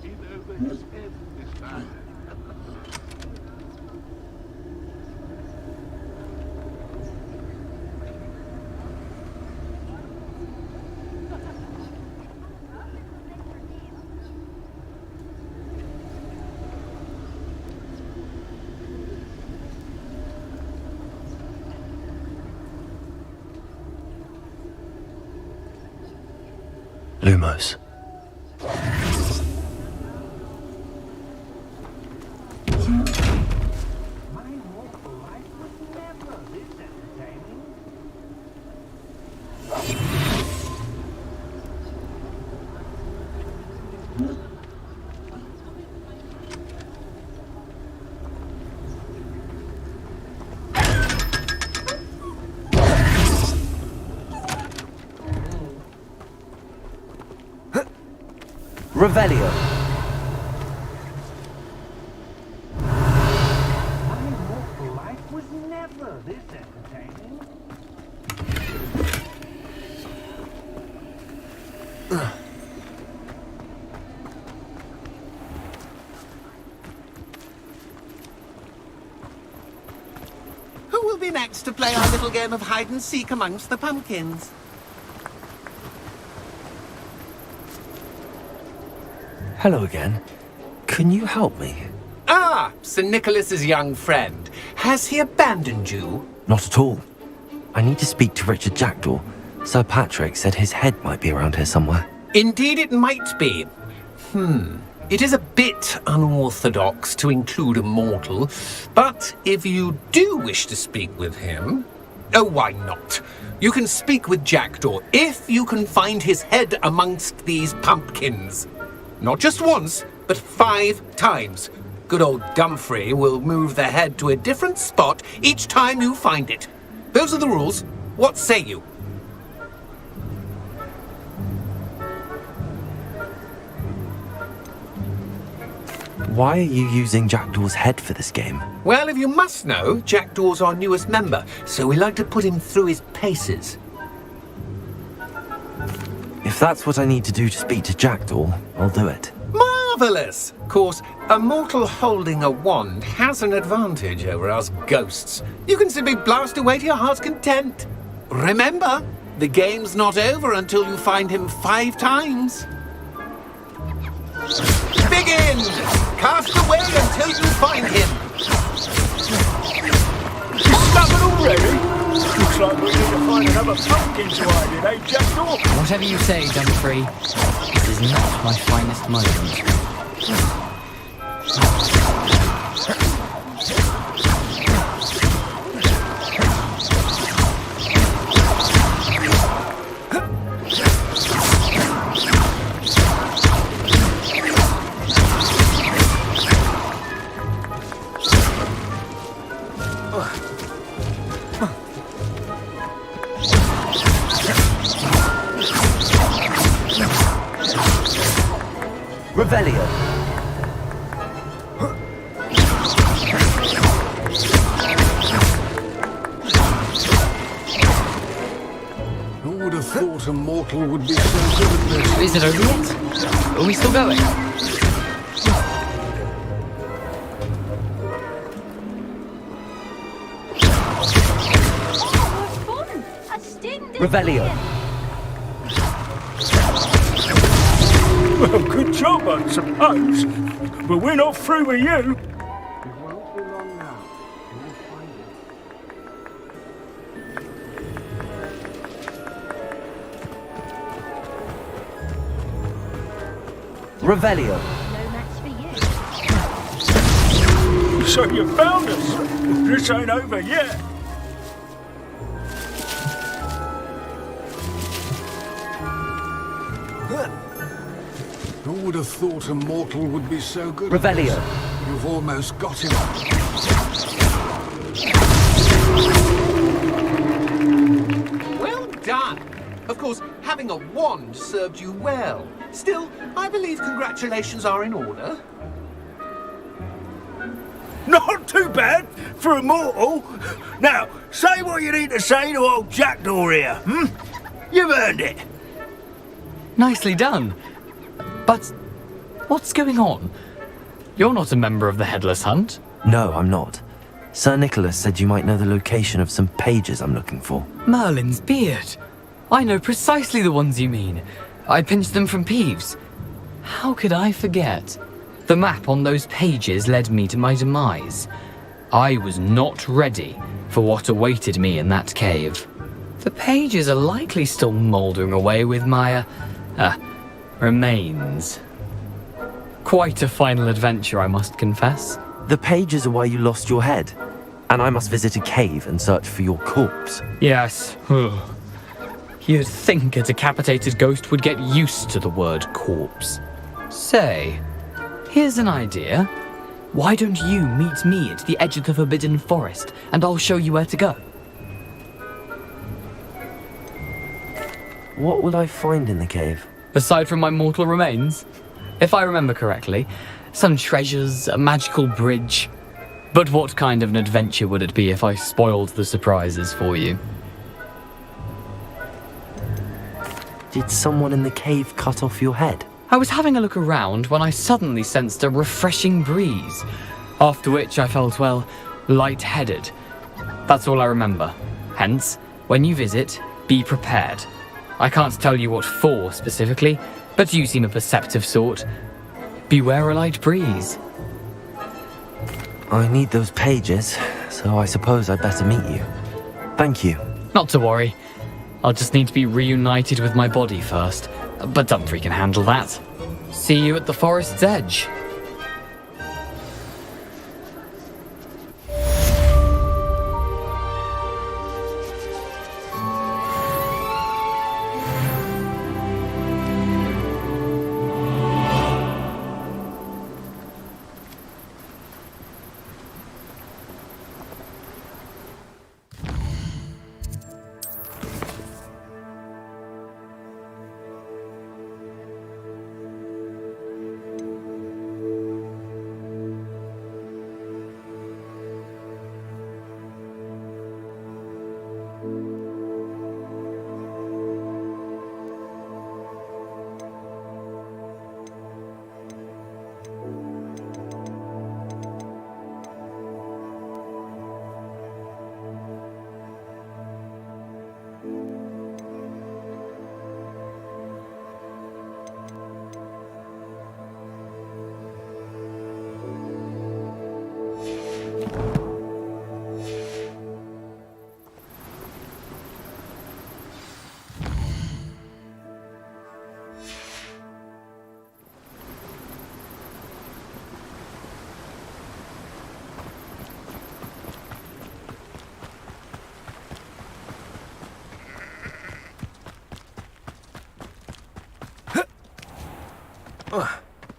he's in over his head this time. Lumos. Revelio. My mortal life was never this entertaining. Who will be next to play our little game of hide and seek amongst the pumpkins? Hello again. Can you help me? Ah, Sir Nicholas's young friend. Has he abandoned you? Not at all. I need to speak to Richard Jackdaw. Sir Patrick said his head might be around here somewhere. Indeed it might be. It is a bit unorthodox to include a mortal, but if you do wish to speak with him... Oh, why not? You can speak with Jackdaw if you can find his head amongst these pumpkins. Not just once, but 5 times. Good old Gumfrey will move the head to a different spot each time you find it. Those are the rules. What say you? Why are you using Jackdaw's head for this game? Well, if you must know, Jackdaw's our newest member, so we like to put him through his paces. If that's what I need to do to speak to Jackdaw, I'll do it. Marvellous! Of course, a mortal holding a wand has an advantage over us ghosts. You can simply blast away to your heart's content. Remember, the game's not over until you find him 5 times. Begin! Cast away until you find him. You stubborn already? Looks like we need to find another pumpkin to hide in, eh, Jackdaw? Whatever you say, Dumfrey. This is not my finest moment. Revelio. Who would have thought a mortal would be so good at this? Is it over yet? Are we still going? Revelio. Well, good job, I suppose. But we're not through with you. Revelio. So you found us. This ain't over yet. Who would have thought a mortal would be so good Revelio. at this? You've almost got him. Well done! Of course, having a wand served you well. Still, I believe congratulations are in order. Not too bad for a mortal. Now, say what you need to say to old Jackdaw here, hmm? You've earned it. Nicely done. But what's going on? You're not a member of the Headless Hunt. No, I'm not. Sir Nicholas said you might know the location of some pages I'm looking for. Merlin's beard. I know precisely the ones you mean. I pinched them from Peeves. How could I forget? The map on those pages led me to my demise. I was not ready for what awaited me in that cave. The pages are likely still mouldering away with my, remains. Quite a final adventure, I must confess. The pages are why you lost your head, and I must visit a cave and search for your corpse. Yes. You'd think a decapitated ghost would get used to the word corpse. Say, here's an idea. Why don't you meet me at the edge of the Forbidden Forest, and I'll show you where to go? What will I find in the cave? Aside from my mortal remains? If I remember correctly, some treasures, a magical bridge. But what kind of an adventure would it be if I spoiled the surprises for you? Did someone in the cave cut off your head? I was having a look around when I suddenly sensed a refreshing breeze, after which I felt, well, lightheaded. That's all I remember. Hence, when you visit, be prepared. I can't tell you what for specifically, but you seem a perceptive sort. Beware a light breeze. I need those pages, so I suppose I'd better meet you. Thank you. Not to worry. I'll just need to be reunited with my body first, but Dumfrey can handle that. See you at the forest's edge.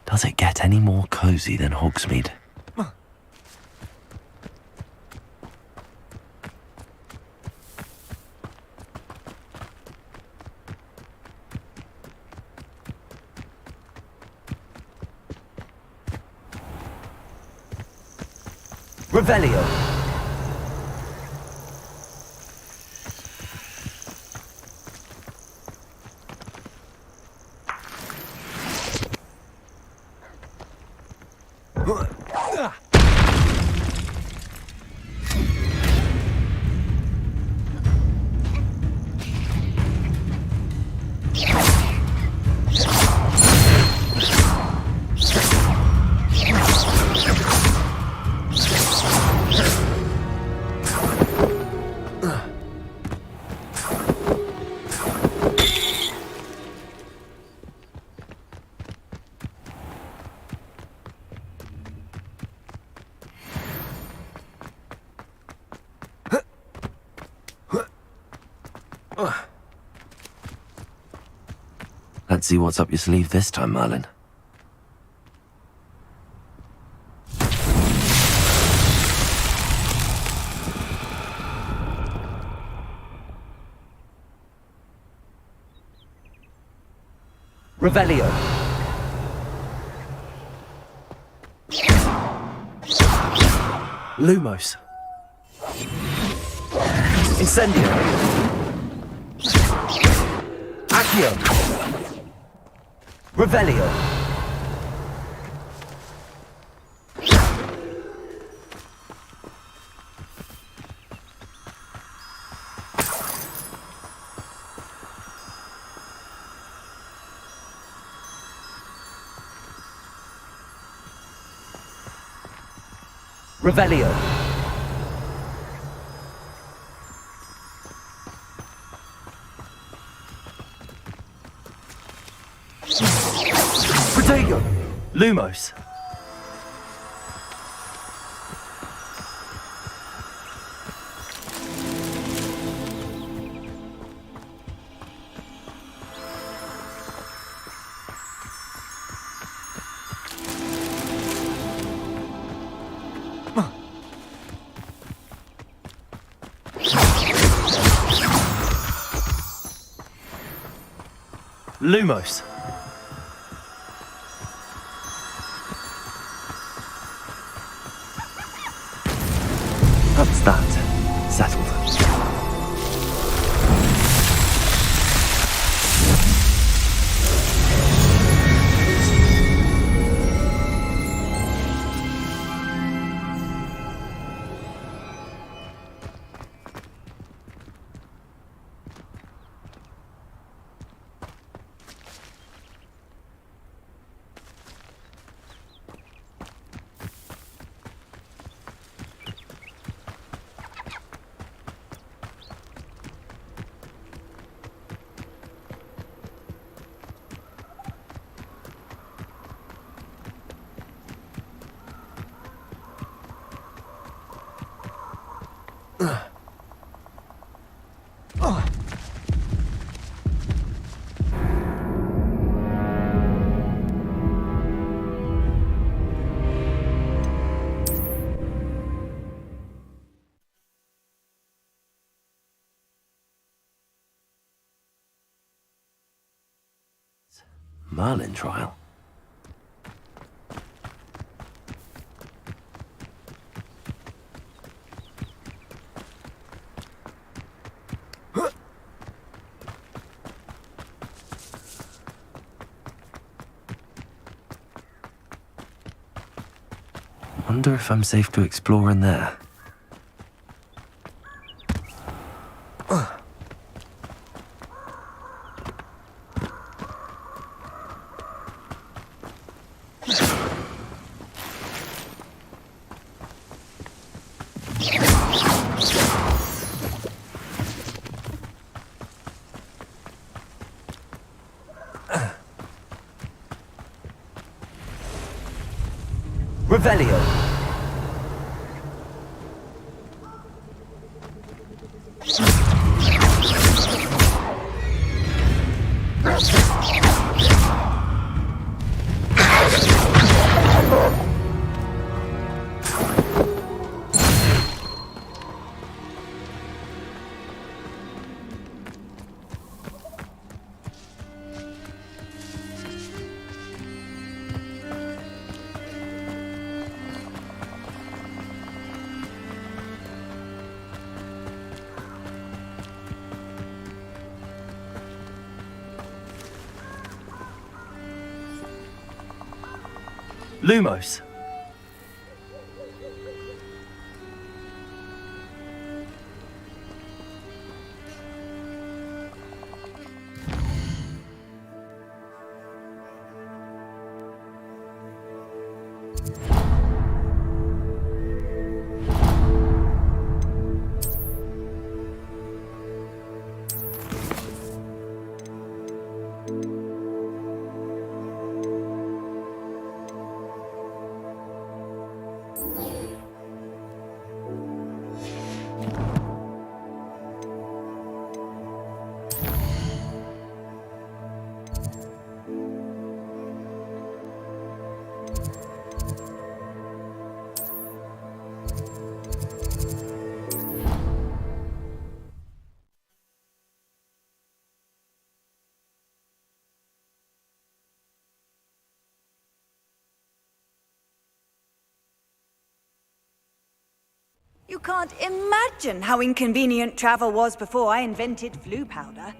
Does it get any more cozy than Hogsmeade? Revelio. Let's see what's up your sleeve this time, Merlin. Revelio. Lumos. Incendio. Accio. Revelio. Revelio. Protego. Lumos. Lumos. That's that. Settled. Merlin trial. Wonder if I'm safe to explore in there. Revelio. Lumos. You can't imagine how inconvenient travel was before I invented flu powder.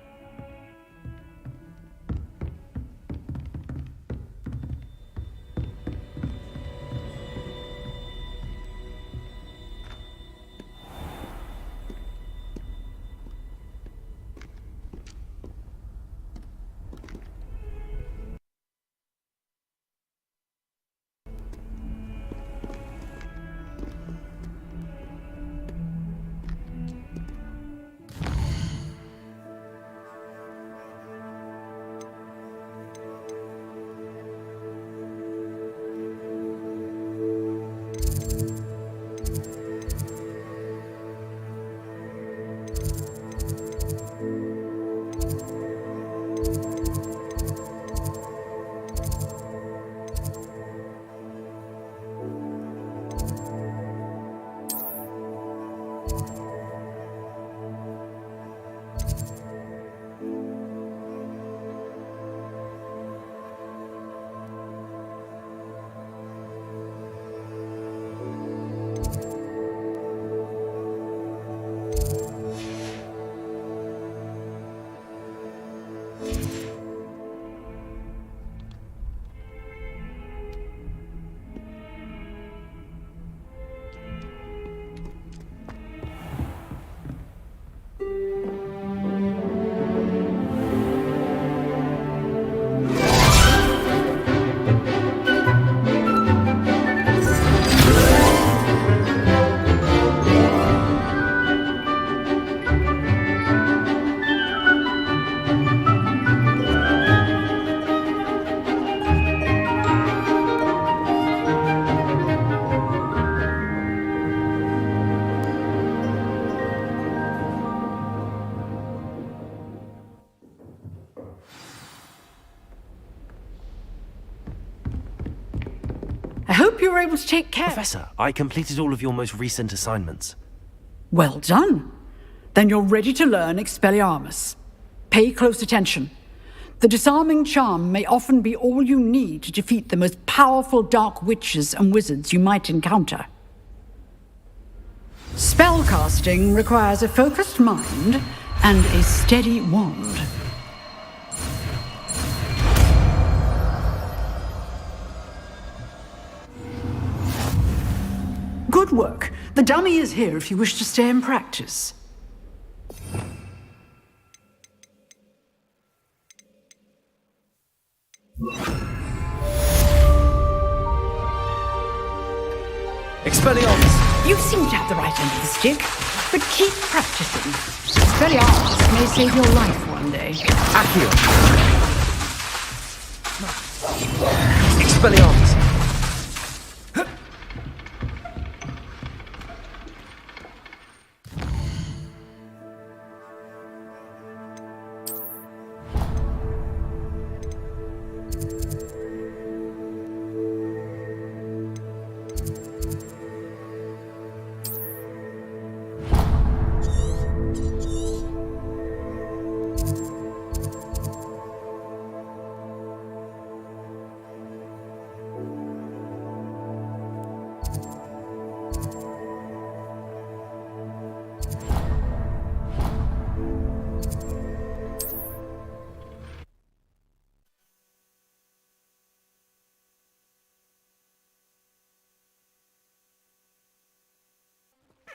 I hope you were able to take care. Professor, I completed all of your most recent assignments. Well done. Then you're ready to learn Expelliarmus. Pay close attention. The disarming charm may often be all you need to defeat the most powerful dark witches and wizards you might encounter. Spellcasting requires a focused mind and a steady wand. Good work. The dummy is here if you wish to stay and practice. Expelliarmus! You seem to have the right end of the stick, but keep practicing. Expelliarmus may save your life one day. Accio! Expelliarmus!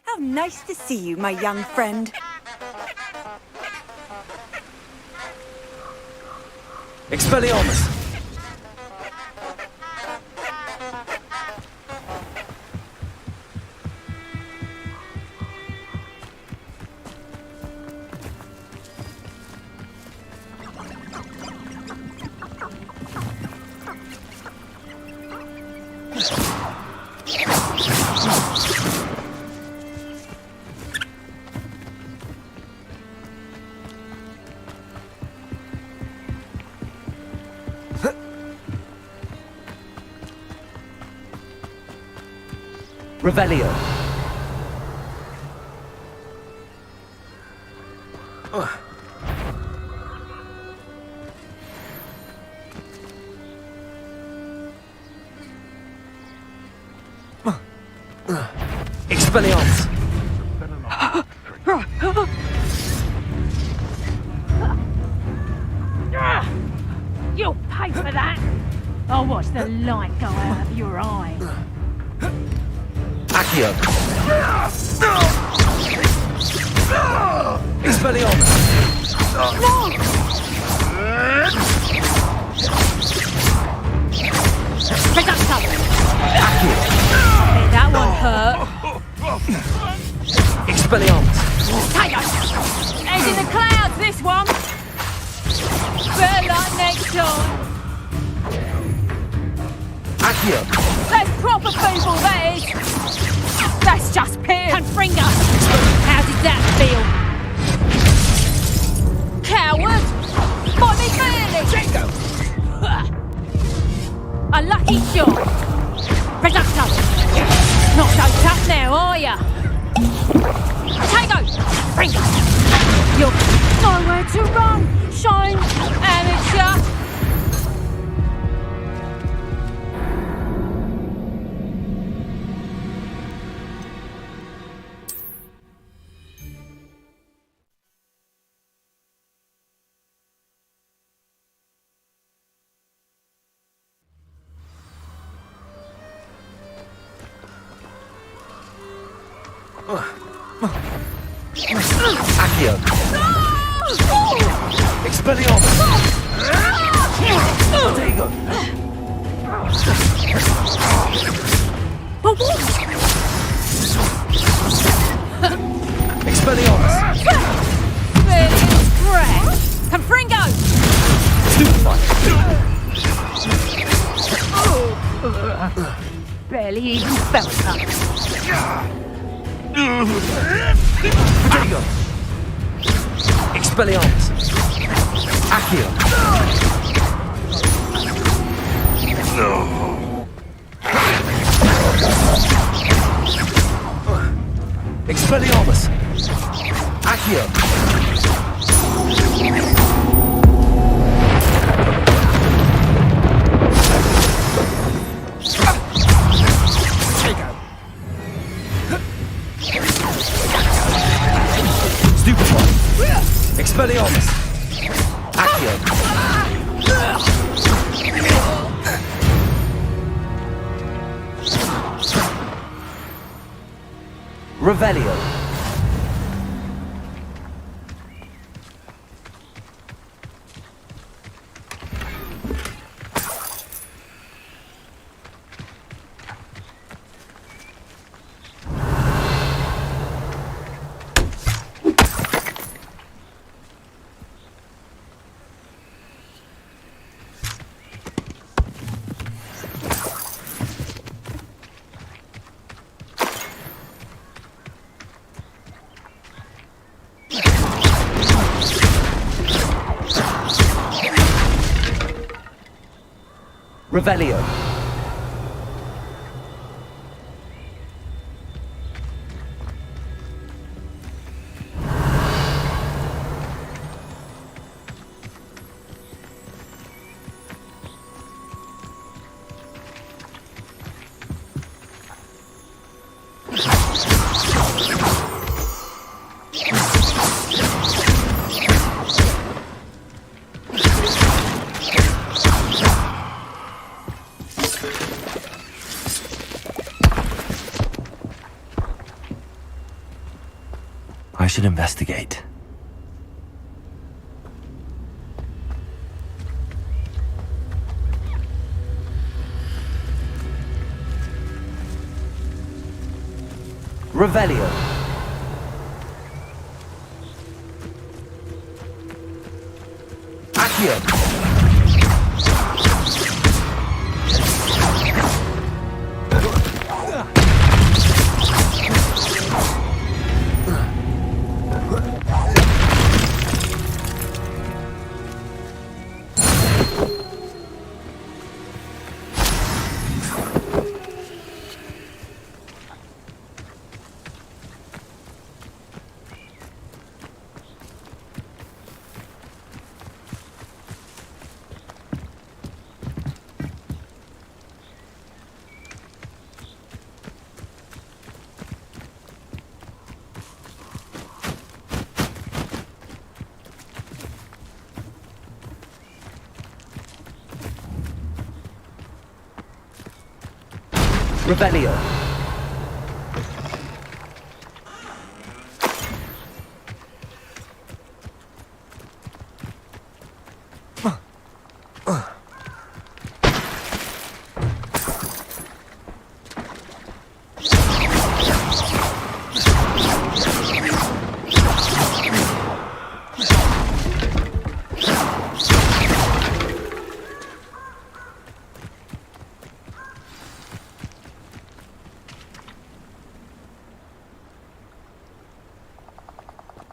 How nice to see you, my young friend. Expelliarmus! Revelio. Expelliarmus. You'll pay for that. I'll watch the light go out of your eye. Accio. Expelliarmus. Accio. That one hurt. Expelliarmus. Head in the clouds, this one. Better luck next time. Accio. That's proper people, that is. That's just pure. Confringo. How did that feel? Coward. Might be fairly. Jingo. A lucky shot. Reducto. Not so tough now, are ya? Tango. Fringo. You're nowhere to run. Shine. Amateur. Accio. Expelliarmus. There you go. Expelliarmus. Brilliant crack. Confringo. Barely even felt that. There you go. Expelliarmus. Accio. Expelliarmus. Accio. Expelliarmus. Accio. Revelio. Revelio. I should investigate. Revelio. Accio. Revelio.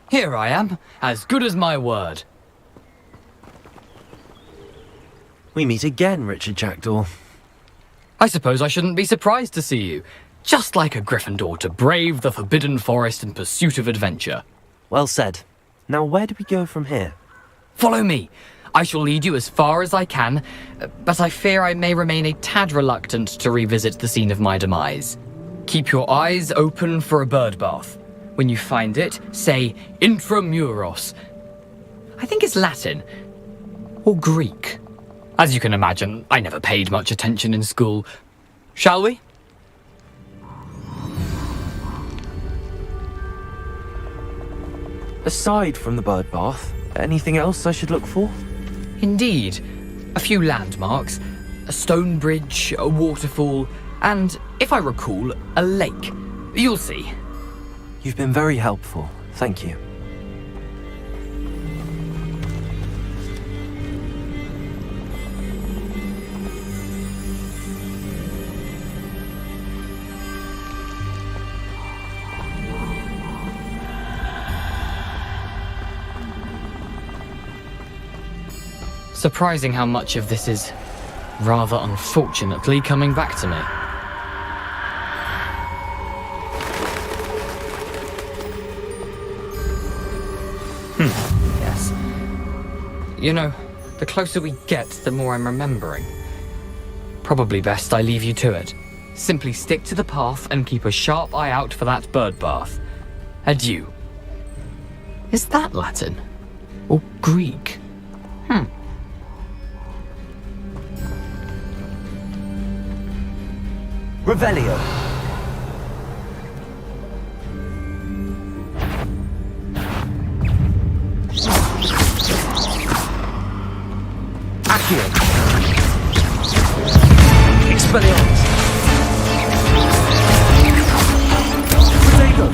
Here I am, as good as my word. We meet again, Richard Jackdaw. I suppose I shouldn't be surprised to see you. Just like a Gryffindor to brave the Forbidden Forest in pursuit of adventure. Well said. Now where do we go from here? Follow me. I shall lead you as far as I can, but I fear I may remain a tad reluctant to revisit the scene of my demise. Keep your eyes open for a bird bath. When you find it, say intramuros. I think it's Latin. Or Greek. As you can imagine, I never paid much attention in school. Shall we? Aside from the bird bath, anything else I should look for? Indeed. A few landmarks. A stone bridge, a waterfall, and, if I recall, a lake. You'll see. You've been very helpful. Thank you. Surprising how much of this is, rather unfortunately, coming back to me. Yes. You know, the closer we get, the more I'm remembering. Probably best I leave you to it. Simply stick to the path and keep a sharp eye out for that bird bath. Adieu. Is that Latin? Or Greek? Revelio. Accio. Expelliarmus. Protego.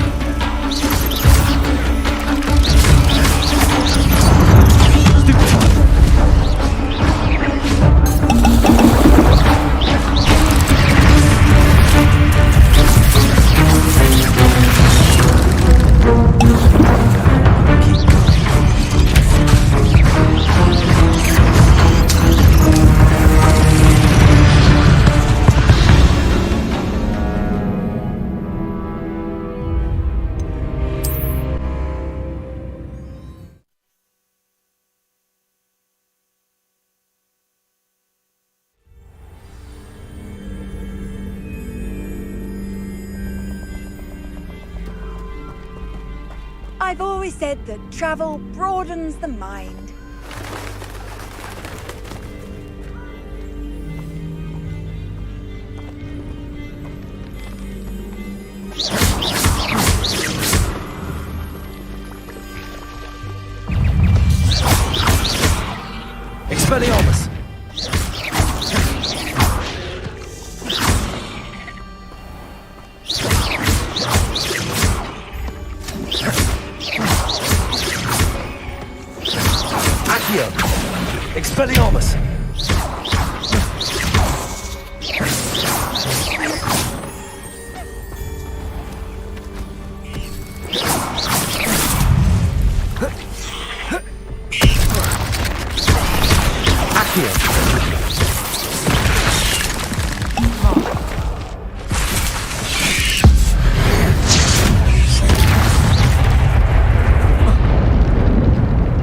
I've always said that travel broadens the mind. Expelliarmus! Accio! Expelliarmus!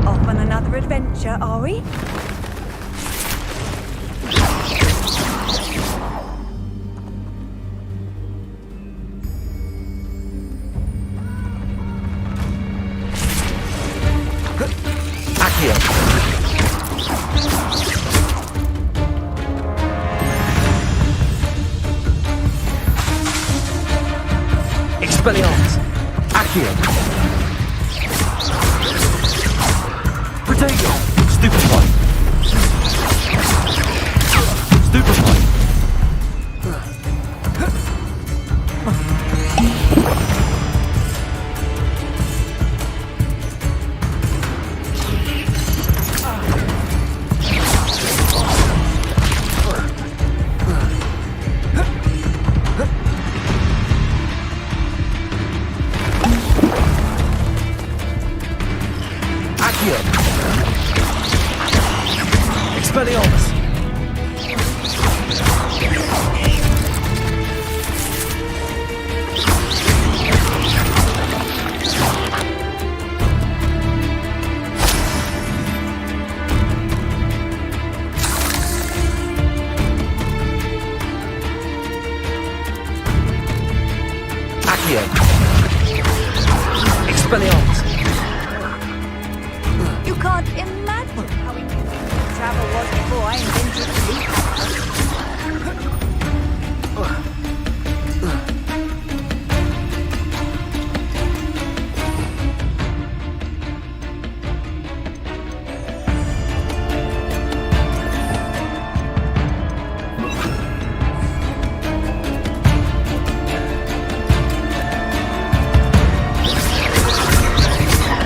Off on another adventure, are we? Accio! Expelliarmus! Accio! Protego! Stupefy! Stupefy! Accio! Expelliarmus! Accio! Expelliarmus! You can't imagine how inconvenient travel was before I invented fleet.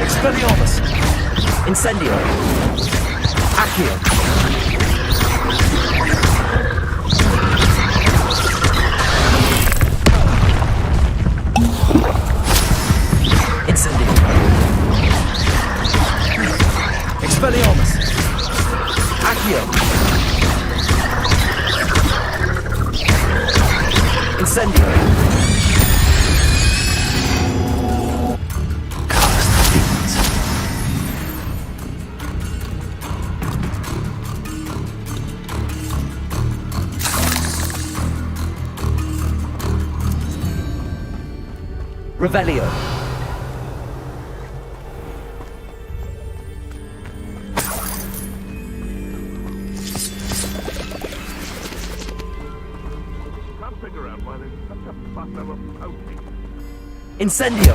Expelliarmus! Incendio! Accio! Incendio! Expelliarmus! Accio! Incendio! Revelio. Can't figure out why there's such a fuss over poking. Incendio.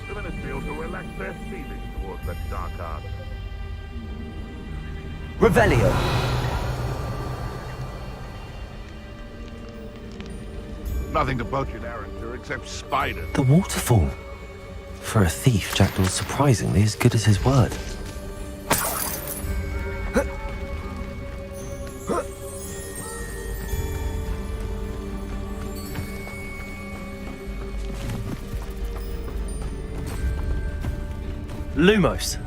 The Ministry ought to relax their feelings towards that dark art. Revelio. Nothing to poach in Arranger except spiders. The waterfall. For a thief, Jackdaw's surprisingly as good as his word. Lumos.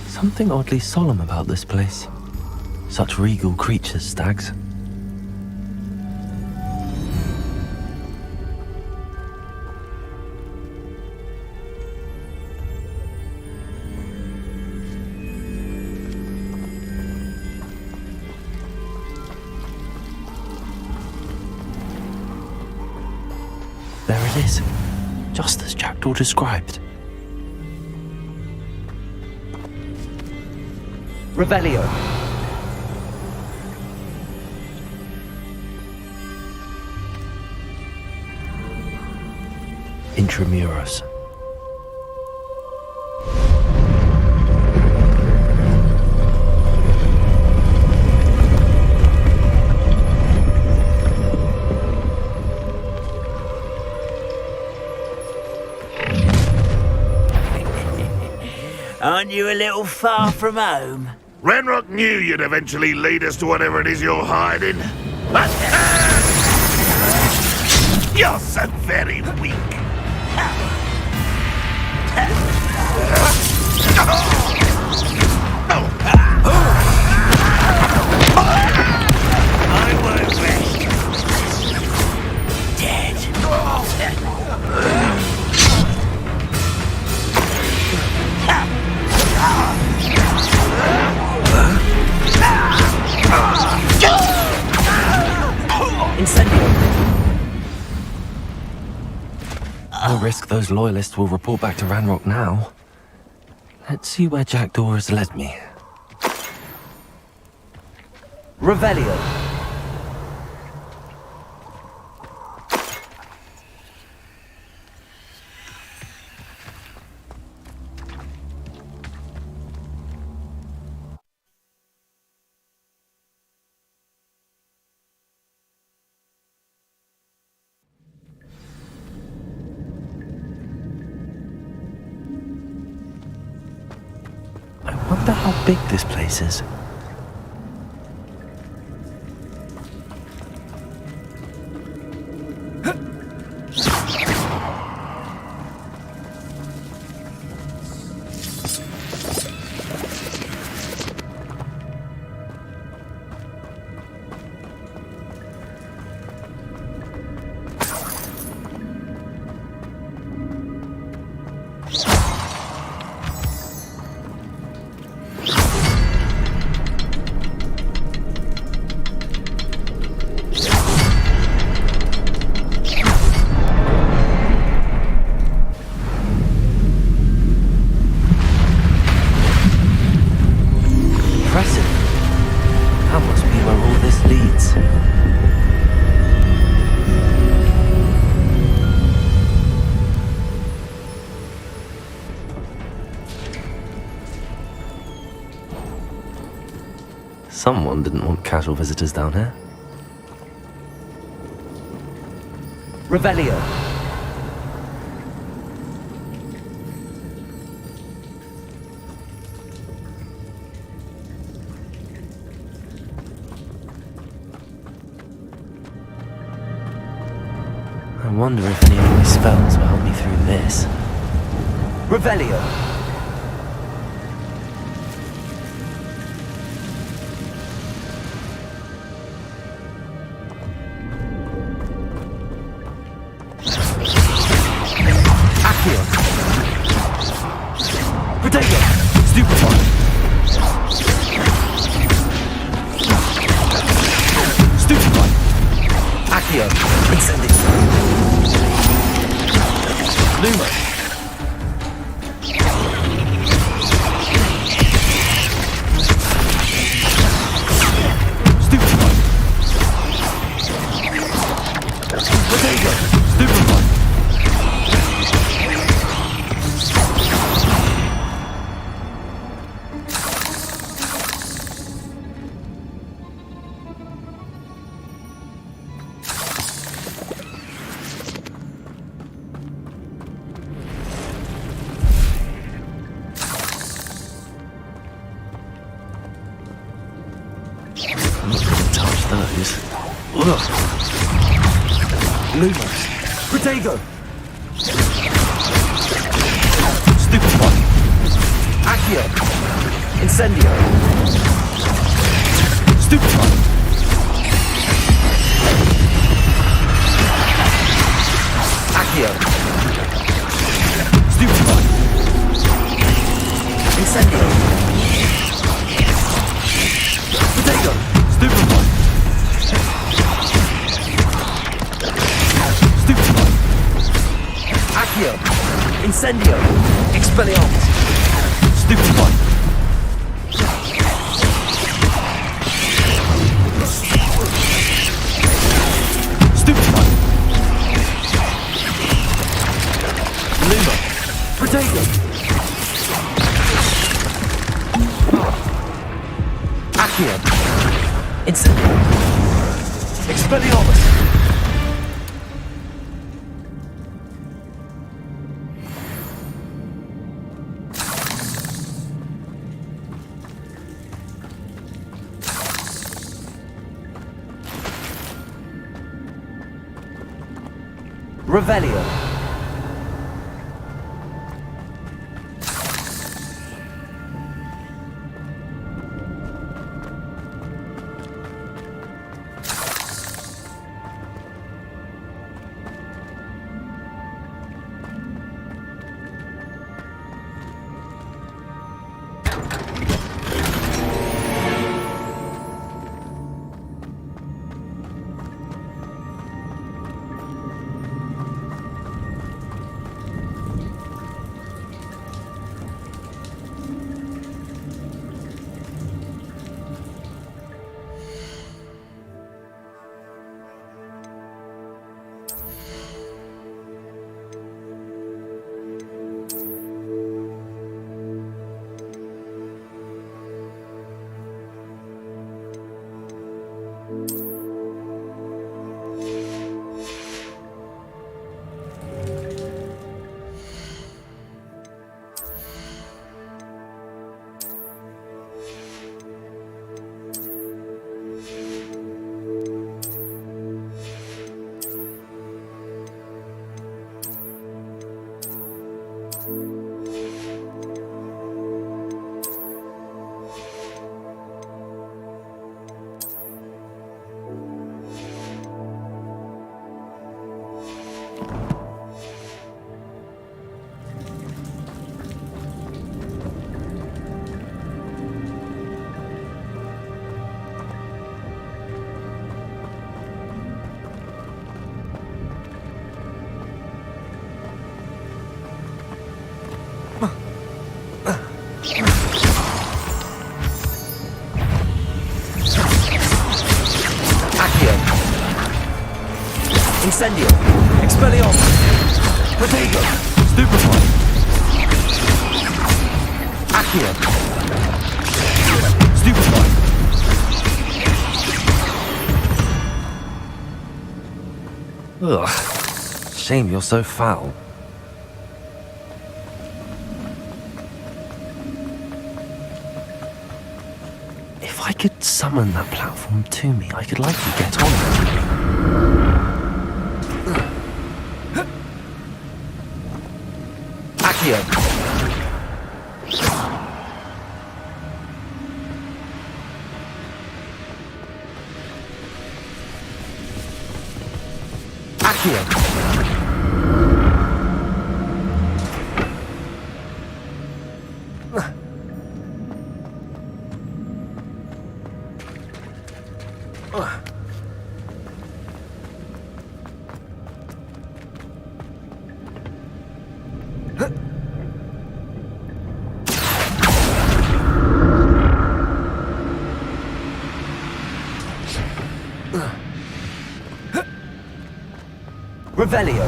Something oddly solemn about this place. Such regal creatures, stags. There it is. Just as Jackdaw described. Revelio. Intramuros. Aren't you a little far from home? Ranrock knew you'd eventually lead us to whatever it is you're hiding. But you're so very weak. I won't rest. Dead. Incendio. No risk those loyalists will report back to Ranrock now. Let's see where Jackdaw has led me. Revelio. I wonder how big this place is. Someone didn't want casual visitors down here. Revelio. I wonder if any of my spells will help me through this. Revelio. Lumos. Protego. Stupefy. Accio. Incendio. Stupefy. Accio. Stupefy. Incendio. Protego. Stupefy. Stupefy. Accio! Incendio! Expelliarmus! Stupefy! Stupefy! Luma! Protego! Accio! Incendio! Expelliarmus! Revelio. Incendio! Expelliarmus! Protego! Stupefy! Accio! Stupefy! Ugh. Shame you're so foul. If I could summon that platform to me, I could likely get on it. Accio! Accio! Revelio.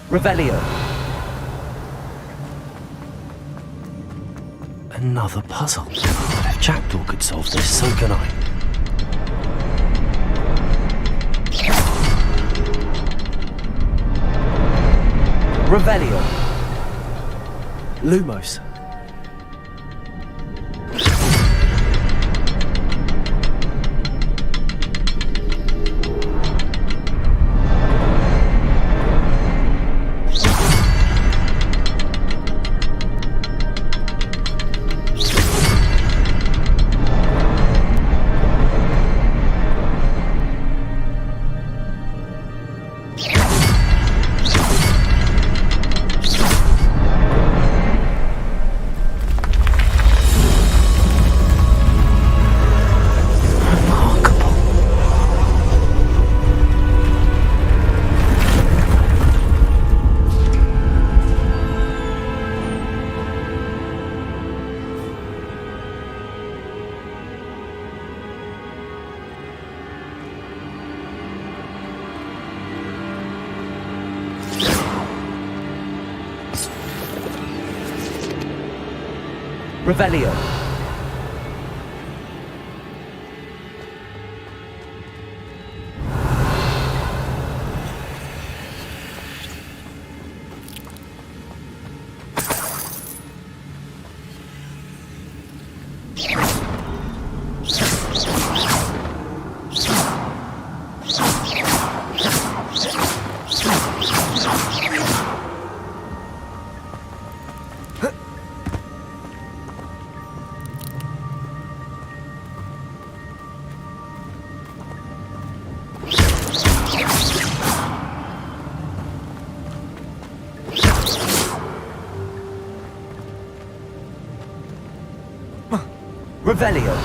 Revelio. Another puzzle. If Jackdaw could solve this, so can I. Revelio. Lumos. Revelio. Revelio.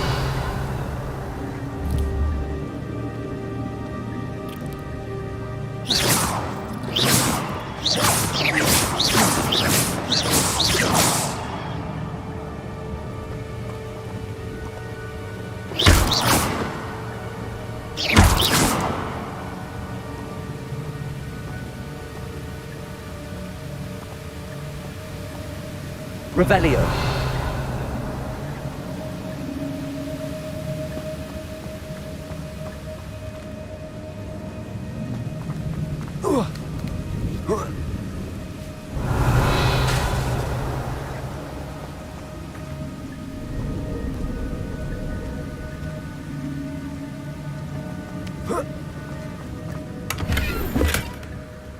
Revelio.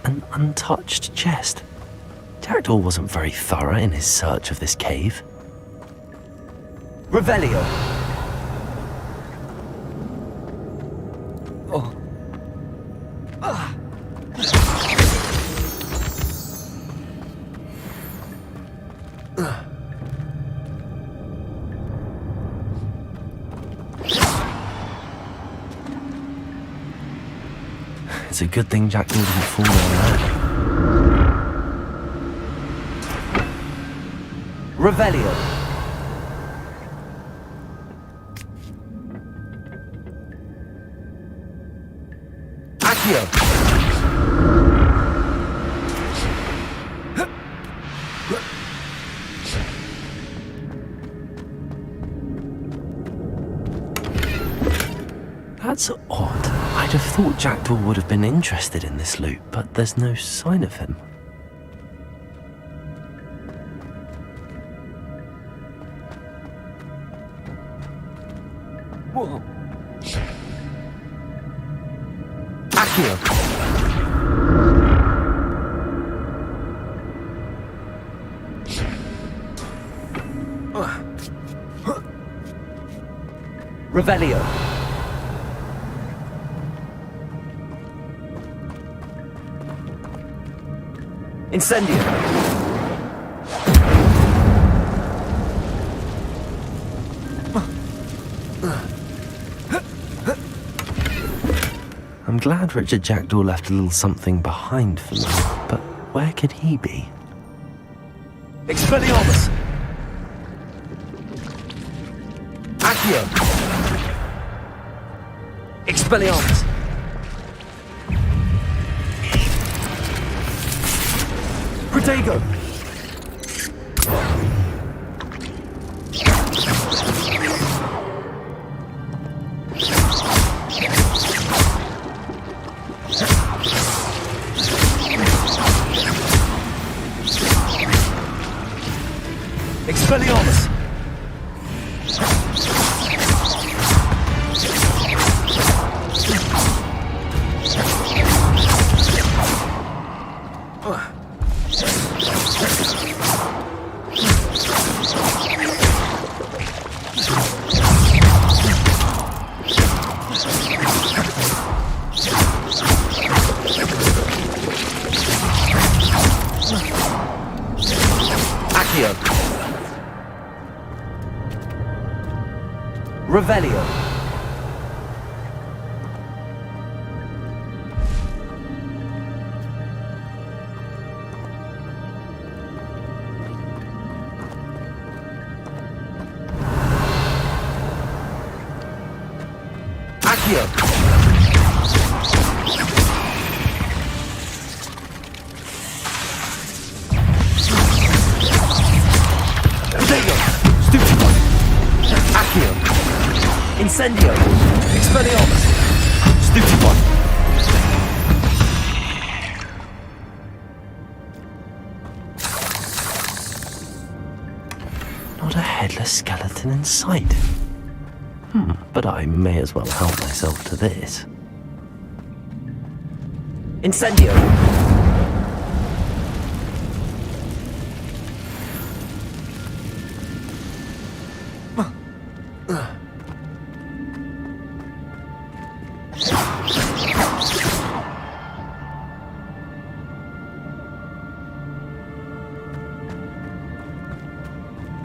An untouched chest. Jackdaw wasn't very thorough in his search of this cave. Revelio. Oh. It's a good thing Jackdaw didn't fall down there. Revelio. Accio. That's odd. I'd have thought Jackdaw would have been interested in this loot, but there's no sign of him. Whoa. Accio. Revelio. Incendio. I'm glad Richard Jackdaw left a little something behind for me, but where could he be? Expelliarmus! Accio! Expelliarmus! Protego! Expelliarmus! Accio! Revelio! Accio! Protego! Stupefy! Accio! Incendio! Expelliarmus! Stupefy! Not a headless skeleton in sight. But I may as well help myself to this. Incendio!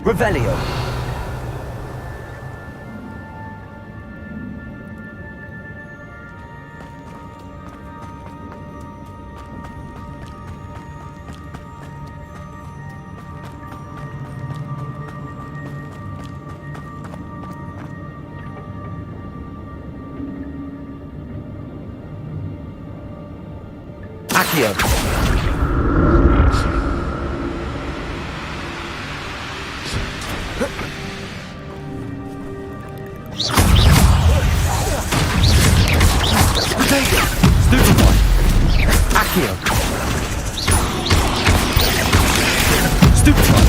Revelio! Accio! Protego! Stupefy! Accio! Stupefy!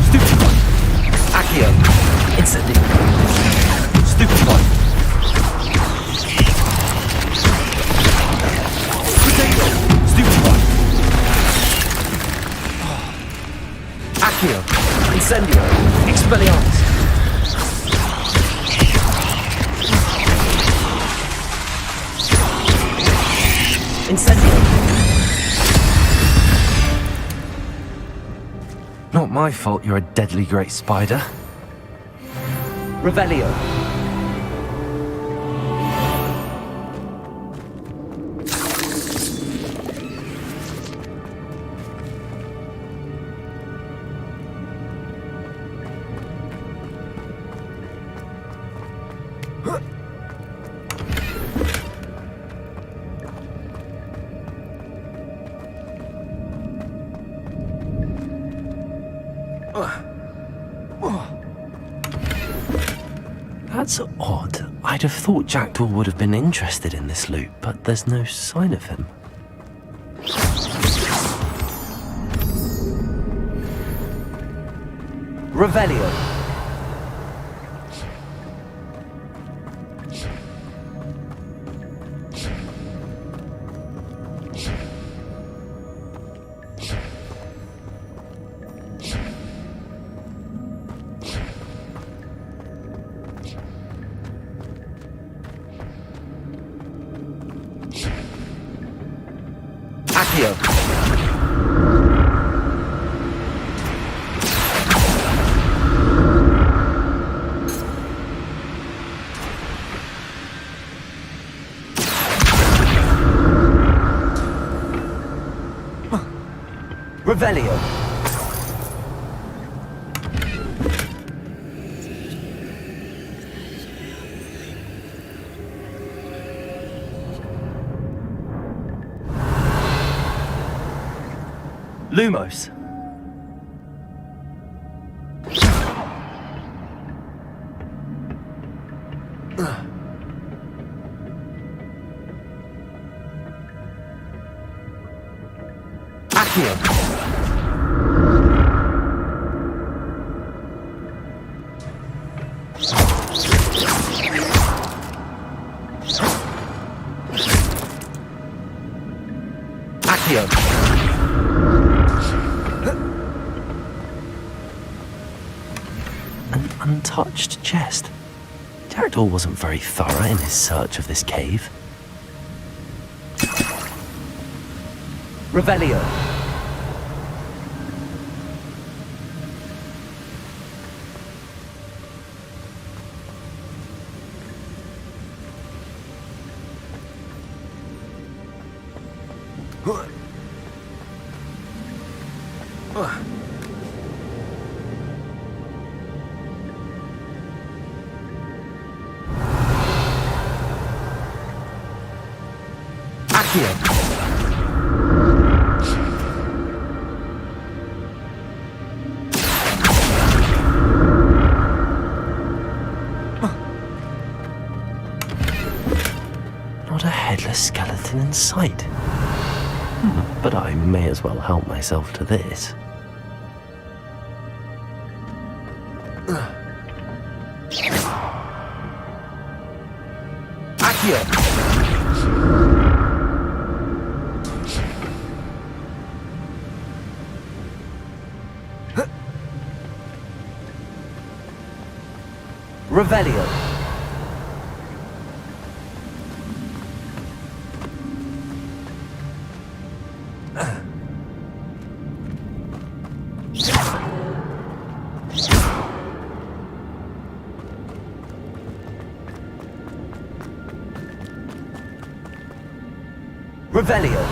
Stupefy! Accio! Incendio! Stupefy! Protego! Stupefy! Accio! Incendio! Expelliarmus! Incendio! Not my fault you're a deadly great spider. Revelio! That's odd. I'd have thought Jackdaw would have been interested in this loot, but there's no sign of him. Revelio! Accio! Revelio. Lumos. Accio. Accio. An untouched chest. Jaredor wasn't very thorough in his search of this cave. Revelio. Accio. Not a headless skeleton in sight. But I may as well help myself to this. Accio. Revelio. Revelio.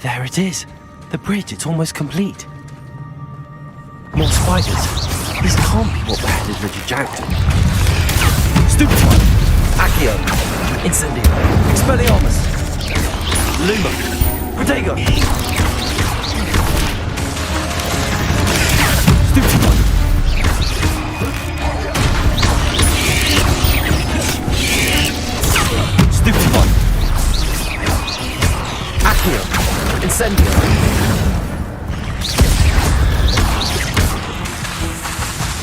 There it is. The bridge, it's almost complete. More spiders. These can't be what beheaded Richard Jackson. Stupefy. Accio. Incendio. Expelliarmus. Luma. Protego. Stupefy. Stupefy. Accio. Incendio.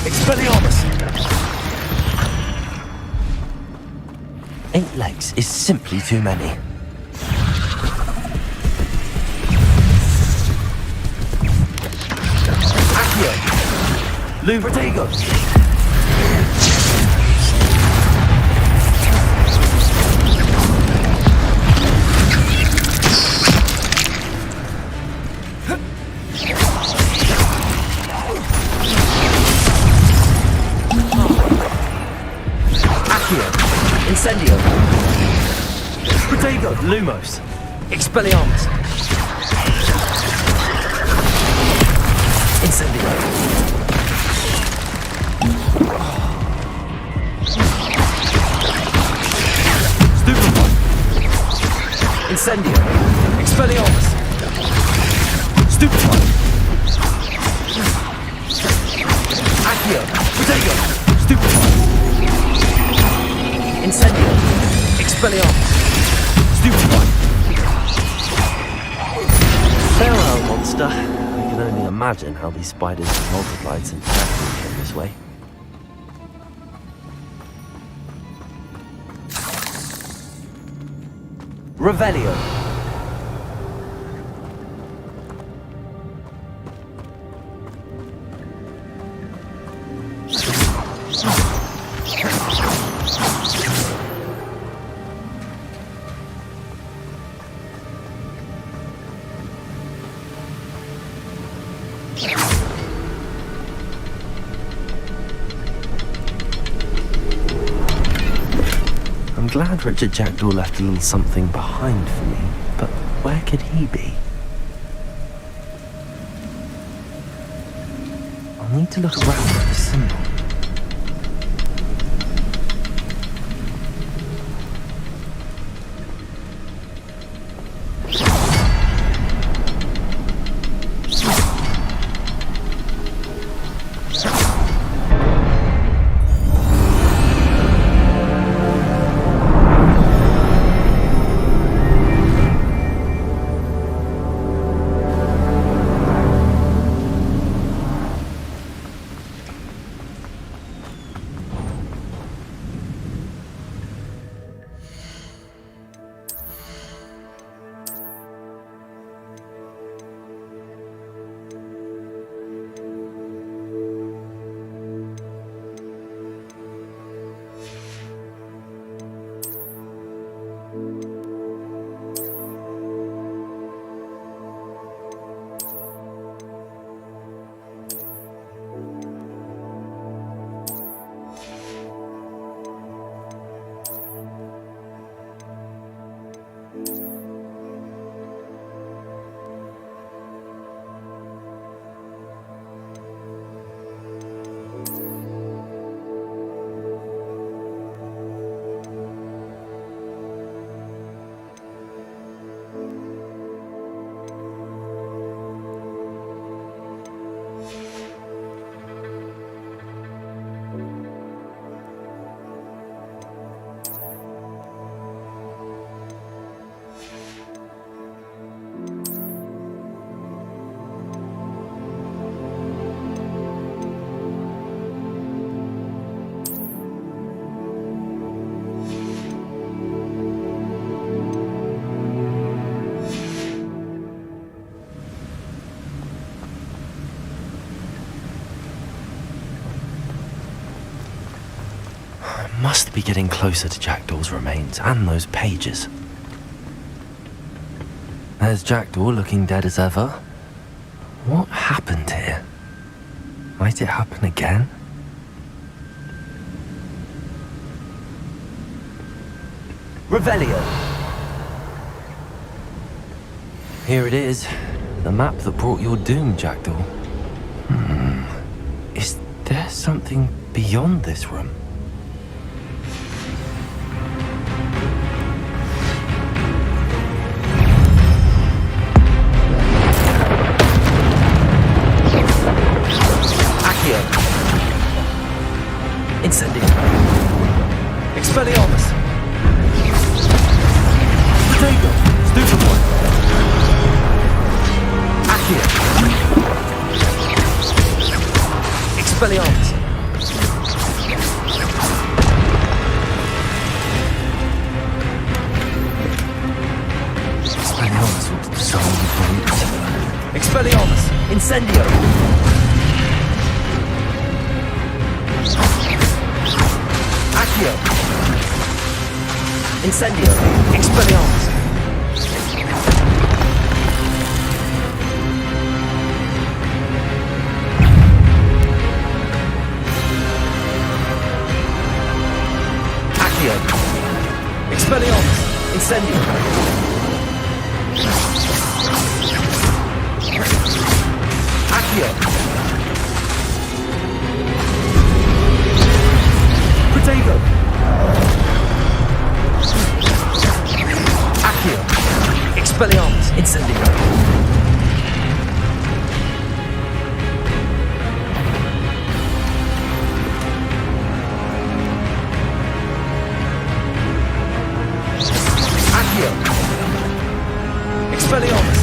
Expelliarmus! 8 legs is simply too many. Accio! Lubricego! Incendio. Protego. Lumos. Expelliarmus. Incendio. Stupefy. Incendio. Expelliarmus. Stupefy. Accio. Protego. Stupefy. Incendio. Expelliarmus. Stupefy. Farewell, monster. I can only imagine how these spiders have multiplied since Jackson came this way. Revelio. I'm glad Richard Jackdaw left a little something behind for me, but where could he be? I'll need to look around for the symbol. Must be getting closer to Jackdaw's remains and those pages. There's Jackdaw looking dead as ever. What happened here? Might it happen again? Revelio! Here it is. The map that brought your doom, Jackdaw. Is there something beyond this room? Incendio. Expelliarmus. Protego. Stupefy. Accio. Expelliarmus. Expelliarmus will dissolve the roots. Expelliarmus. Incendio. Accio. Incendio. Expelliarmus. Accio. Expelliarmus. Incendio. Accio. Protego. Accio. Expelliarmus. Incendio. Accio. Expelliarmus.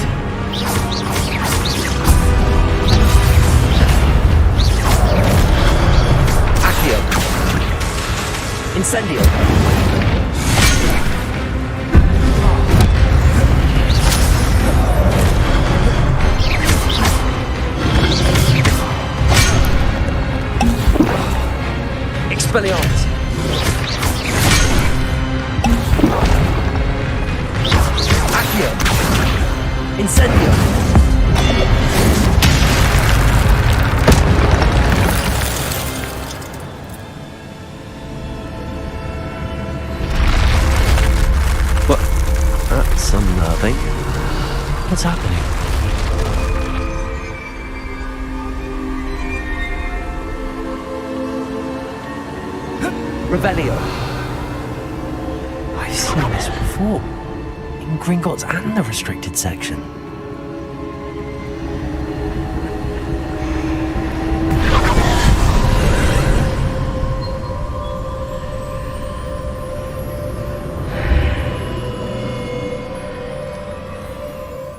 Accio. Incendio. Expelliarmus. Accio. Incendio. are they? What's happening? Revelio. I've seen this before. In Gringotts and the restricted section.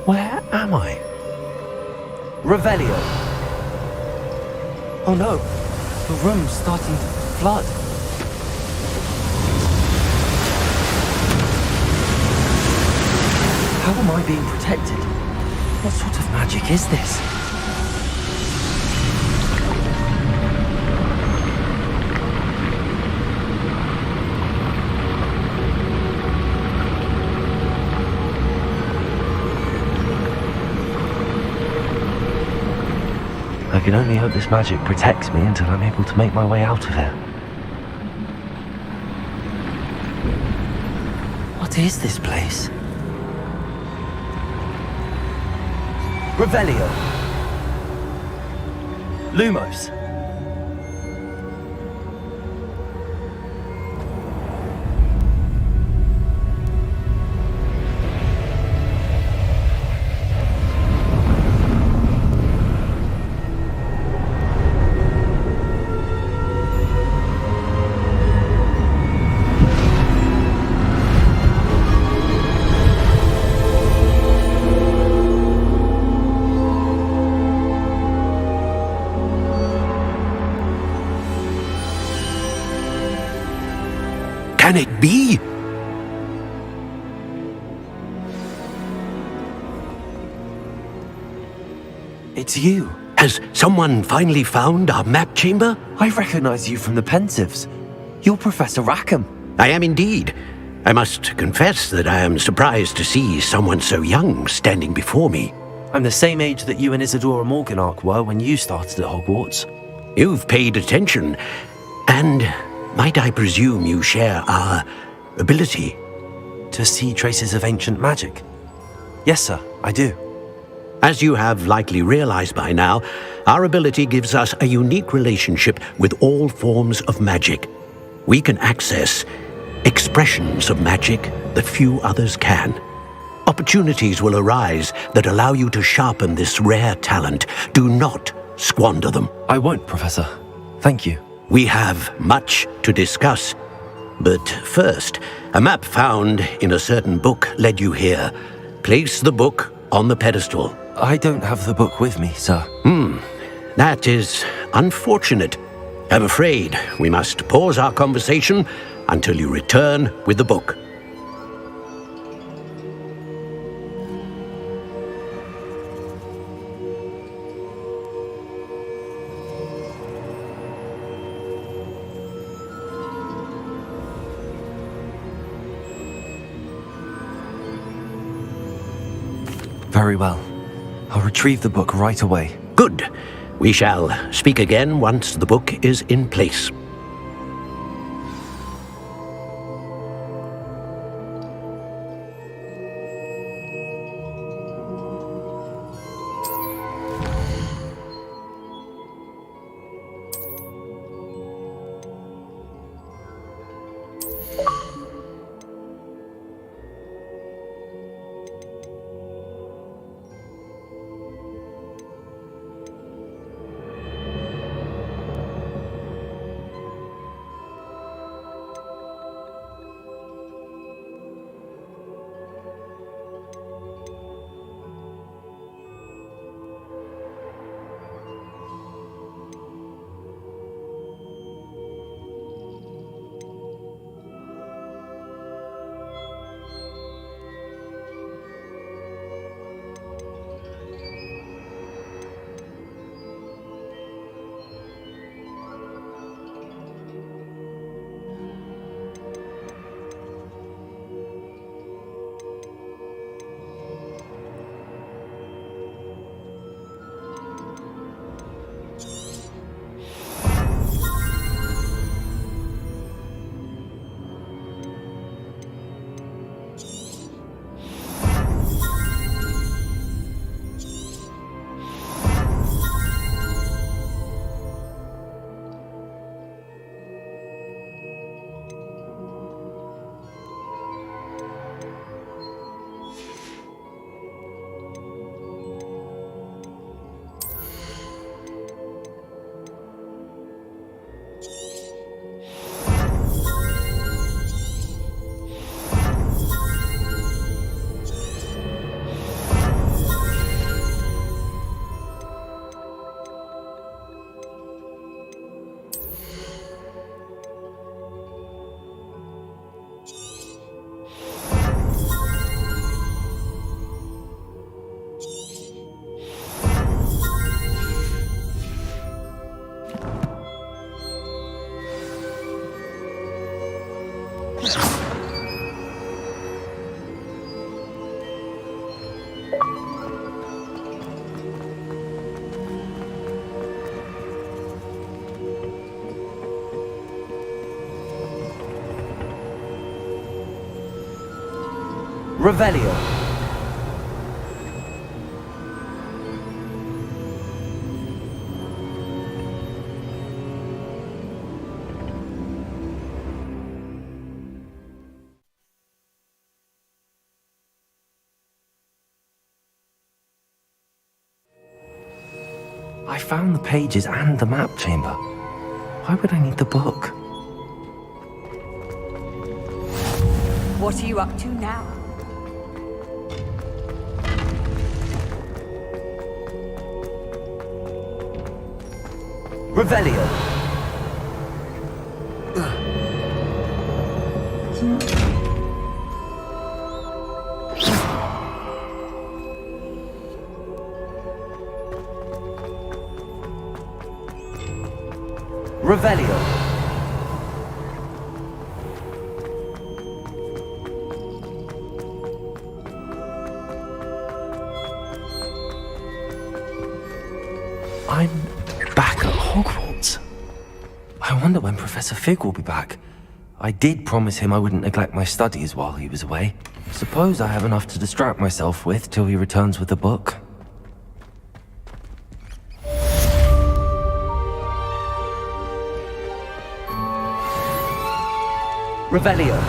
Where am I? Revelio. Oh no, the room's starting to flood. How am I being protected? What sort of magic is this? I can only hope this magic protects me until I'm able to make my way out of here. What is this place? Revelio. Lumos. Can it be? It's you. Has someone finally found our map chamber? I recognize you from the Pensieves. You're Professor Rackham. I am indeed. I must confess that I am surprised to see someone so young standing before me. I'm the same age that you and Isadora Morganach were when you started at Hogwarts. You've paid attention, and might I presume you share our ability? To see traces of ancient magic? Yes, sir, I do. As you have likely realized by now, our ability gives us a unique relationship with all forms of magic. We can access expressions of magic that few others can. Opportunities will arise that allow you to sharpen this rare talent. Do not squander them. I won't, Professor. Thank you. We have much to discuss. But first, a map found in a certain book led you here. Place the book on the pedestal. I don't have the book with me, sir. That is unfortunate. I'm afraid we must pause our conversation until you return with the book. Very well. I'll retrieve the book right away. Good. We shall speak again once the book is in place. Revelio. I found the pages and the map chamber. Why would I need the book? What are you up to now? Revelio. Revelio. I'm back at Hogwarts. I wonder when Professor Fig will be back. I did promise him I wouldn't neglect my studies while he was away. Suppose I have enough to distract myself with till he returns with the book. Revelio.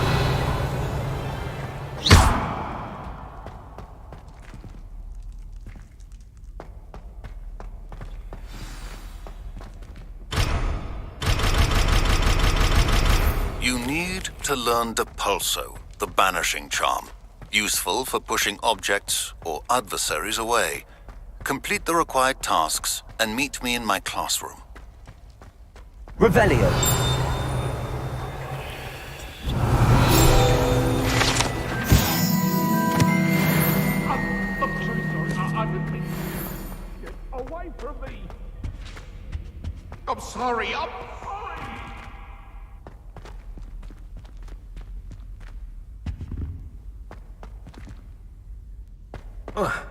You need to learn Depulso, the banishing charm. Useful for pushing objects or adversaries away. Complete the required tasks and meet me in my classroom. Revelio. Away from me! I'm sorry, I'm sorry! Ugh.